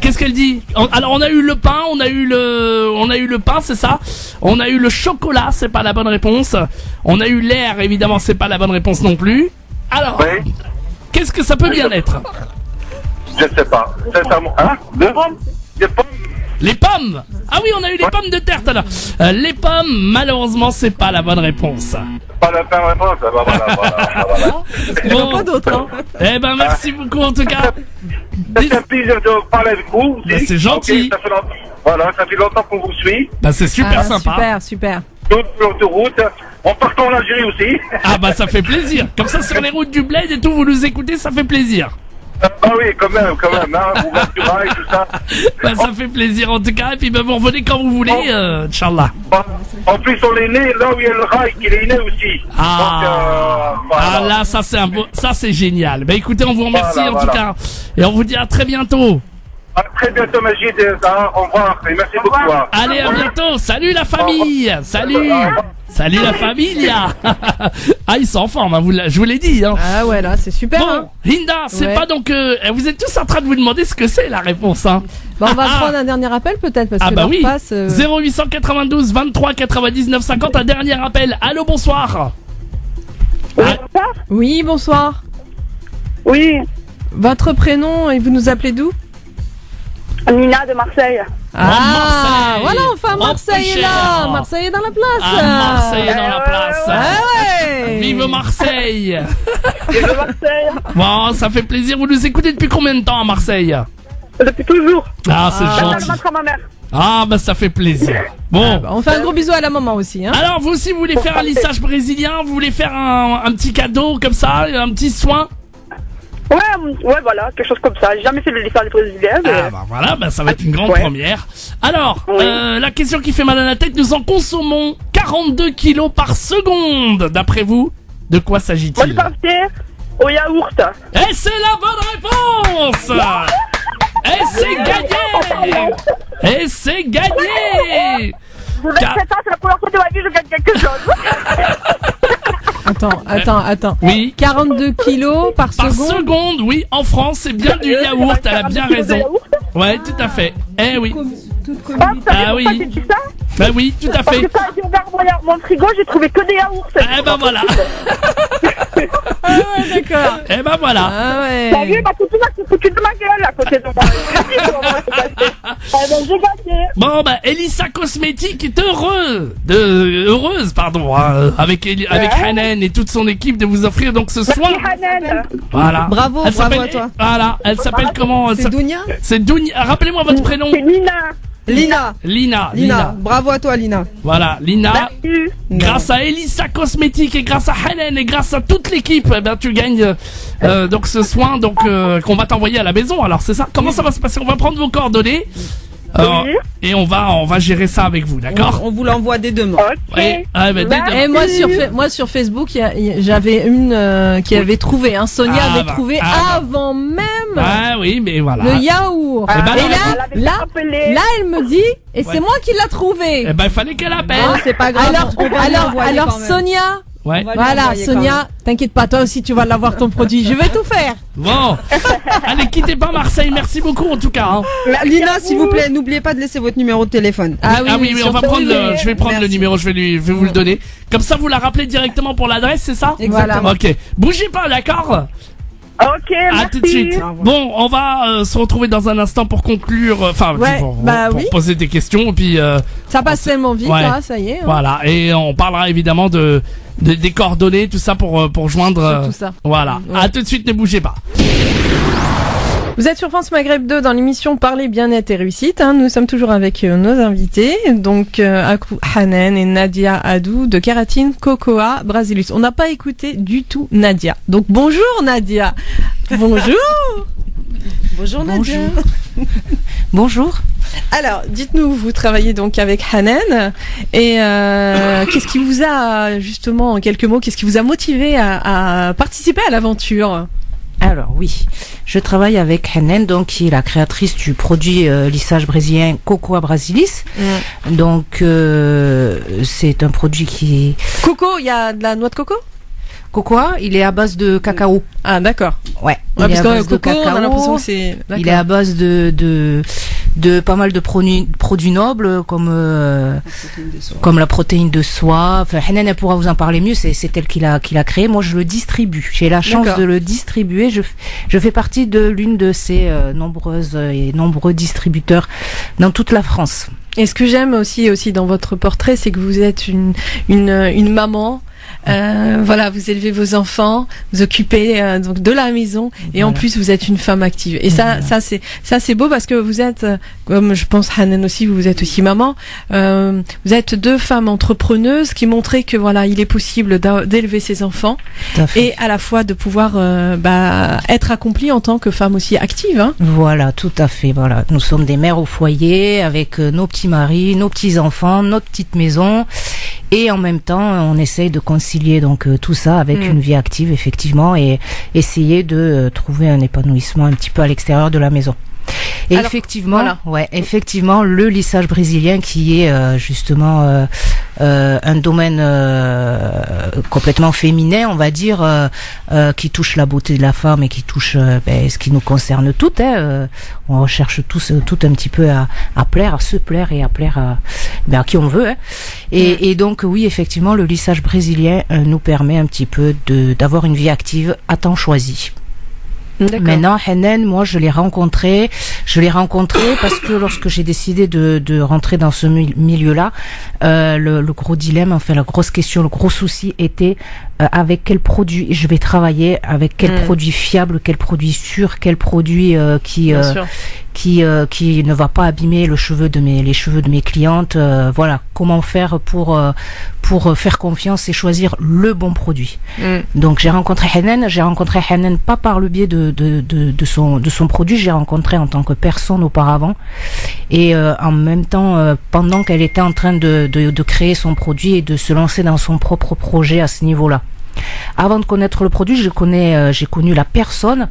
Qu'est-ce qu'elle dit? Alors on a eu le pain, on a eu le pain, c'est ça. On a eu le chocolat, c'est pas la bonne réponse. On a eu l'air, évidemment, c'est pas la bonne réponse non plus. Alors, Oui. qu'est-ce que ça peut bien être? Je sais pas. Sincèrement. Hein? Des pommes. Les pommes. Ah oui, on a eu les pommes de terre tout à l'heure. Les pommes, malheureusement, c'est pas la bonne réponse. Pas la bonne réponse. Voilà. Il n'y en a pas d'autres, hein. Eh ben, merci beaucoup en tout cas. C'est un plaisir de parler avec vous. Bah, c'est gentil. Okay, ça fait longtemps qu'on vous suit. Bah, c'est super sympa. Super. Toute l'autoroute. On part en Algérie aussi. Ah bah ça fait plaisir. Comme ça sur les routes du bled et tout, vous nous écoutez, ça fait plaisir. Ah oui, quand même, hein, vous faites du rail, tout ça. Bah ça fait plaisir en tout cas, et puis bah, vous revenez quand vous voulez, Inch'Allah. En plus, on est né là où il y a le rail, qu'il est né aussi. Ah, donc, voilà. Ah là, ça c'est génial. Bah écoutez, on vous remercie Voilà, en tout cas, et on vous dit à très bientôt. À très bientôt, Majid. Au revoir, et merci beaucoup. Allez, à bientôt. Salut la famille. Salut la famille. Ah, ils sont en forme, hein, je vous l'ai dit. Hein. Ah ouais, là, c'est super. Bon, hein. Linda, c'est pas donc... vous êtes tous en train de vous demander ce que c'est la réponse. Hein. Bah, on va prendre un dernier appel peut-être, parce que bah l'heure oui. passe... 0892 23 99 50, un dernier appel. Allô, bonsoir. Oui, bonsoir. Oui, Votre prénom et vous nous appelez d'où? Nina de Marseille. Ah, Marseille. voilà, enfin Marseille est là. Cher. Marseille est dans la place. Ah, Marseille est dans la place. Ah ouais. Vive Marseille. Vive Marseille. Bon, ça fait plaisir. Vous nous écoutez depuis combien de temps à Marseille? Depuis toujours. Ah, c'est Je gentil. rentre à ma mère. Ah, bah ça fait plaisir. Bon. On fait un gros bisou à la maman aussi. Hein. Alors, vous aussi, vous voulez faire un lissage brésilien? Vous voulez faire un petit cadeau comme ça? Un petit soin? Ouais, voilà, quelque chose comme ça. J'ai jamais fait le lissage brésilien. Mais... Ah bah voilà, bah ça va être une grande première. Alors, la question qui fait mal à la tête, nous en consommons 42 kilos par seconde. D'après vous, de quoi Moi, je s'agit-il? pensais au yaourt. Et c'est la bonne réponse. Et c'est gagné. Et c'est gagné. J'ai 27 ans, c'est la première fois de ma vie que je gagne quelque chose. Attends. Oui. 42 kilos par seconde, oui, en France, c'est bien du yaourt, elle a bien raison. Ouais, tout à fait. Eh oui. Ah oui. Bah oui, tout à fait. Parce que quand j'ai ouvert mon frigo, j'ai trouvé que des yaourts. Eh ben voilà. Ah ouais, d'accord. Eh ben voilà. Ah ouais. T'as vu, ma copine s'est foutue de ma gueule à côté de moi. J'ai gagné. Bon bah Elisa Cosmétique est heureuse, hein, avec Hanan et toute son équipe de vous offrir donc ce soir. Voilà. Bravo à toi. Voilà, elle s'appelle comment? C'est Dounia. C'est Dounia. Rappelez-moi votre prénom. C'est Nina. Lina. Bravo à toi, Lina. Voilà, Lina. Merci. Grâce à Elisa Cosmétique et grâce à Hanan et grâce à toute l'équipe, eh ben tu gagnes donc ce soin qu'on va t'envoyer à la maison. Alors c'est ça. Comment ça va se passer? On va prendre vos coordonnées et on va gérer ça avec vous, d'accord? On vous l'envoie dès demain. Ok. Ouais, dès demain. Et moi sur Facebook, j'avais une qui avait trouvé, hein, Sonia avait trouvé avant même Ah oui, mais voilà. le yaourt. Eh ben, Et là, elle me dit, et c'est moi qui l'a trouvé. Eh ben il fallait qu'elle appelle. Non, c'est pas grave. Alors Sonia, Ouais. voilà, Sonia, t'inquiète pas, toi aussi tu vas l'avoir ton produit. Je vais tout faire. Bon. Allez, quittez pas Marseille. Merci beaucoup en tout cas. Hein. Lina, s'il vous plaît, n'oubliez pas de laisser votre numéro de téléphone. Oui, on va prendre je vais prendre le numéro, je vais vous le donner. Comme ça, vous la rappelez directement pour l'adresse, c'est ça? Exactement. Ok. Bougez pas, d'accord? Ok, merci. À tout de suite. Bon, on va se retrouver dans un instant pour conclure, pour poser des questions et puis ça passe tellement vite, là, ça y est. Hein. Voilà, et on parlera évidemment des coordonnées, tout ça pour joindre. Tout ça. Voilà. Ouais. À tout de suite, ne bougez pas. Vous êtes sur France Maghreb 2 dans l'émission Parler bien-être et réussite. Hein. Nous sommes toujours avec nos invités, donc Hanan et Nadia Adou de Kératine Cocoa Brasilus. On n'a pas écouté du tout Nadia. Donc bonjour Nadia. Bonjour. Bonjour Nadia. Bonjour. Alors, dites-nous, vous travaillez donc avec Hanan et qu'est-ce qui vous a justement, en quelques mots, qu'est-ce qui vous a motivé à participer à l'aventure? Alors oui, je travaille avec Hanan, donc qui est la créatrice du produit lissage brésilien Cocoa Brasilis. Donc c'est un produit qui... Coco, il y a de la noix de coco? Cocoa, il est à base de cacao. Ah d'accord. Ouais. Parce que coco, on a l'impression que c'est... Il est à base de pas mal de produits nobles comme la protéine de soie. Enfin, Hanan, elle pourra vous en parler mieux. C'est elle qui l'a créé. Moi, je le distribue. J'ai la chance de le distribuer. Je fais partie de l'une de ces nombreux distributeurs dans toute la France. Et ce que j'aime aussi dans votre portrait, c'est que vous êtes une maman. Voilà, vous élevez vos enfants, vous occupez donc de la maison, et en plus vous êtes une femme active. Et ça c'est beau parce que vous êtes, comme je pense Hanan aussi, vous êtes aussi maman. Vous êtes deux femmes entrepreneuses qui montraient que voilà, il est possible d'élever ses enfants et à la fois de pouvoir être accomplie en tant que femme aussi active. Hein. Voilà, tout à fait. Voilà, nous sommes des mères au foyer avec nos petits maris, nos petits enfants, notre petite maison. Et en même temps, on essaye de concilier donc tout ça avec une vie active, effectivement, et essayer de trouver un épanouissement un petit peu à l'extérieur de la maison. Et alors, effectivement, le lissage brésilien qui est justement un domaine complètement féminin, on va dire, qui touche la beauté de la femme et qui touche ce qui nous concerne toutes. On recherche tous tout un petit peu à plaire, à se plaire et à plaire à qui on veut. Hein. Et donc oui, effectivement, le lissage brésilien nous permet un petit peu d'avoir une vie active à temps choisi. Maintenant, Hanan, moi, je l'ai rencontré parce que lorsque j'ai décidé de rentrer dans ce milieu-là, le gros dilemme, enfin, la grosse question, le gros souci était avec quel produit je vais travailler, avec quel produit fiable, quel produit sûr, quel produit qui ne va pas abîmer les cheveux de mes clientes. Voilà, comment faire pour faire confiance et choisir le bon produit. Donc j'ai rencontré Hanan pas par le biais de son produit, j'ai rencontré en tant que personne auparavant, et en même temps pendant qu'elle était en train de créer son produit et de se lancer dans son propre projet à ce niveau-là. Avant de connaître le produit, j'ai connu la personne,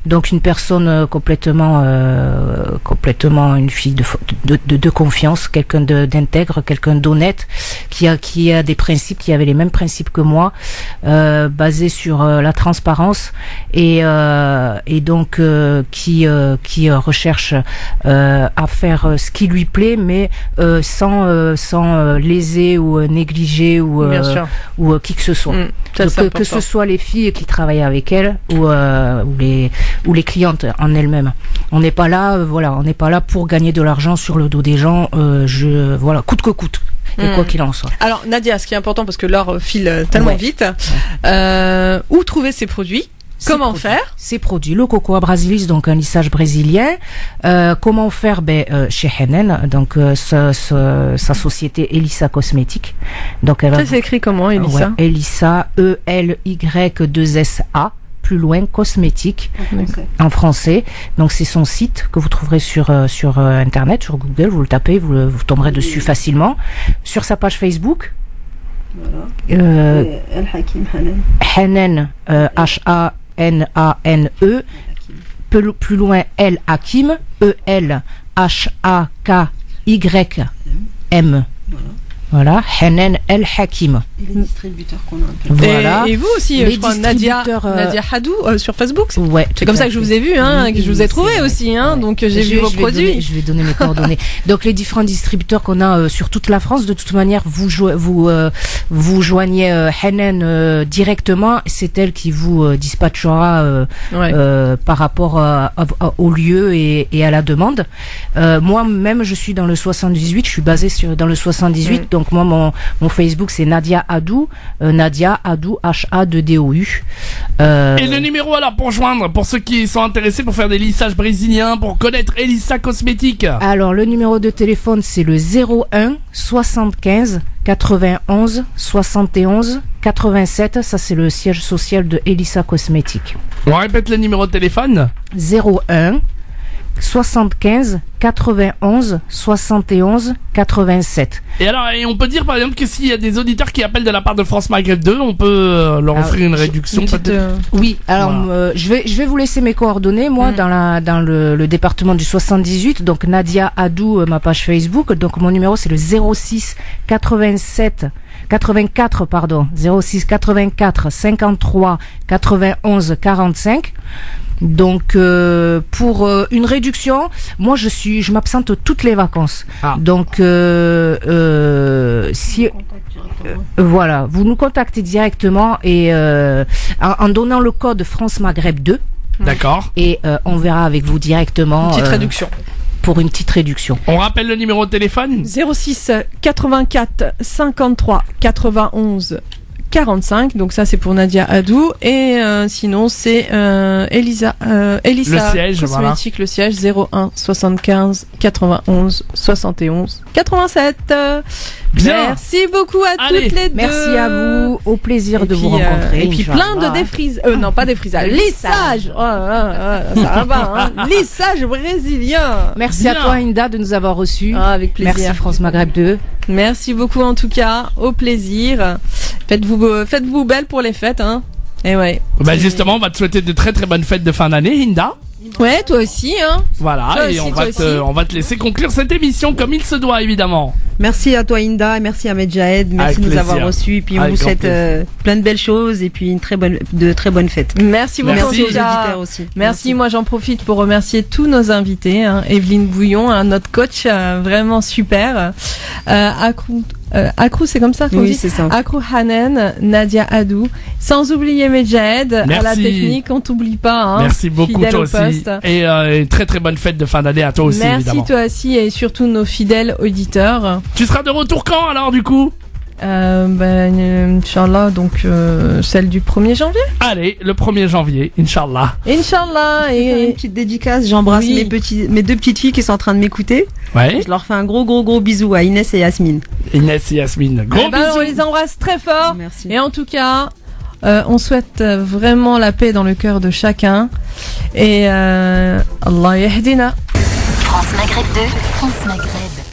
donc une personne complètement une fille de confiance, quelqu'un d'intègre, quelqu'un d'honnête, qui a des principes, qui avait les mêmes principes que moi, basés sur la transparence et donc qui recherche à faire ce qui lui plaît, mais sans léser ou négliger ou qui que ce soit. Que ce soit les filles qui travaillent avec elle ou les clientes en elles-mêmes. On n'est pas là, on n'est pas là pour gagner de l'argent sur le dos des gens. Coûte que coûte. Et quoi qu'il en soit. Alors Nadia, ce qui est important parce que l'heure file tellement vite, où trouver ces produits? Comment faire ces produits? Le Cocoa Brasilis, donc un lissage brésilien. Comment faire? Chez Hanan, donc sa société Elissa Cosmétique. Donc ça s'écrit comment, Elissa? Elissa, ELY2SA. Plus loin, cosmétique, en français. Donc c'est son site que vous trouverez sur internet, sur Google. Vous le tapez, vous tomberez dessus facilement. Sur sa page Facebook. El Hakim Hanan, H-A-N-A-N-E, plus loin El Hakim, E-L-H-A-K-Y-M. Voilà, Hanan El Hakim. Et les distributeurs qu'on a un peu. Voilà. Et vous aussi, je crois, Nadia Hadou sur Facebook. Ouais. C'est comme ça que je vous ai vu, que je vous ai trouvé aussi, donc j'ai vu vos produits. Je vais donner mes coordonnées. Donc les différents distributeurs qu'on a sur toute la France, de toute manière, vous joignez Hanan directement. C'est elle qui vous dispatchera par rapport au lieu et à la demande. Moi-même, je suis dans le 78. Je suis basée dans le 78. Donc moi, mon Facebook, c'est Nadia Hadou, Nadia Hadou, H-A-D-O-U. Et le numéro alors pour joindre, pour ceux qui sont intéressés pour faire des lissages brésiliens, pour connaître Elissa Cosmétique? Alors le numéro de téléphone, c'est le 01 75 91 71 87. Ça, c'est le siège social de Elissa Cosmétique. On répète le numéro de téléphone? 01 75 91 71 87. Et alors, et on peut dire par exemple que s'il y a des auditeurs qui appellent de la part de France Maghreb 2, on peut leur offrir une réduction peut-être. Oui, alors voilà. Je vais vous laisser mes coordonnées, moi, dans le département du 78, donc Nadia Adou, ma page Facebook. Donc mon numéro c'est le 06 84 53 91 45. Donc pour une réduction, moi je m'absente toutes les vacances. Donc si voilà, vous nous contactez directement et en donnant le code France Maghreb 2. D'accord. Et on verra avec vous directement. Une petite réduction. Pour une petite réduction. On rappelle le numéro de téléphone 06 84 53 91 45, donc ça c'est pour Nadia Adou, et sinon c'est Elisa le siège, cosmétique, voilà. Le siège 01 75 91 71 87. Bien. Merci beaucoup à toutes les deux. Merci à vous, au plaisir de vous rencontrer. Et puis plein de défrisages, non pas défrisages, lissage. Ça va, hein. Lissage brésilien. Merci à toi Inda de nous avoir reçus. Avec plaisir. Merci France Maghreb 2. Merci beaucoup en tout cas, au plaisir. Faites-vous belle pour les fêtes, hein. Et ouais. Bah justement, on va te souhaiter de très très bonnes fêtes de fin d'année, Inda. Ouais, toi aussi, hein. Voilà, toi et aussi, on va te laisser conclure cette émission comme il se doit, évidemment. Merci à toi, Inda, et merci à Medjahed, merci de nous avoir reçus, et puis on vous souhaite plein de belles choses, et puis de très bonnes fêtes. Merci beaucoup aux auditeurs aussi. Merci, moi j'en profite pour remercier tous nos invités, hein. Evelyne Bouillon, notre coach, vraiment super. Akrou, c'est comme ça qu'on dit. C'est ça. Akrou Hanen, Nadia Adou, sans oublier Medjahed à la technique, on t'oublie pas, hein. Merci beaucoup toi aussi. Et très très bonne fête de fin d'année à toi aussi. Merci évidemment. Toi aussi et surtout nos fidèles auditeurs. Tu seras de retour quand alors du coup? Inch'Allah, donc celle du 1er janvier. Allez, le 1er janvier, Inch'Allah. Inch'Allah. Et une petite dédicace, j'embrasse mes deux petites filles qui sont en train de m'écouter. Ouais. Je leur fais un gros bisou à Inès et Yasmine. Inès et Yasmine, gros bisous. On les embrasse très fort. Merci. Et en tout cas, on souhaite vraiment la paix dans le cœur de chacun. Et Allah yahdina. France Maghreb 2, France Maghreb.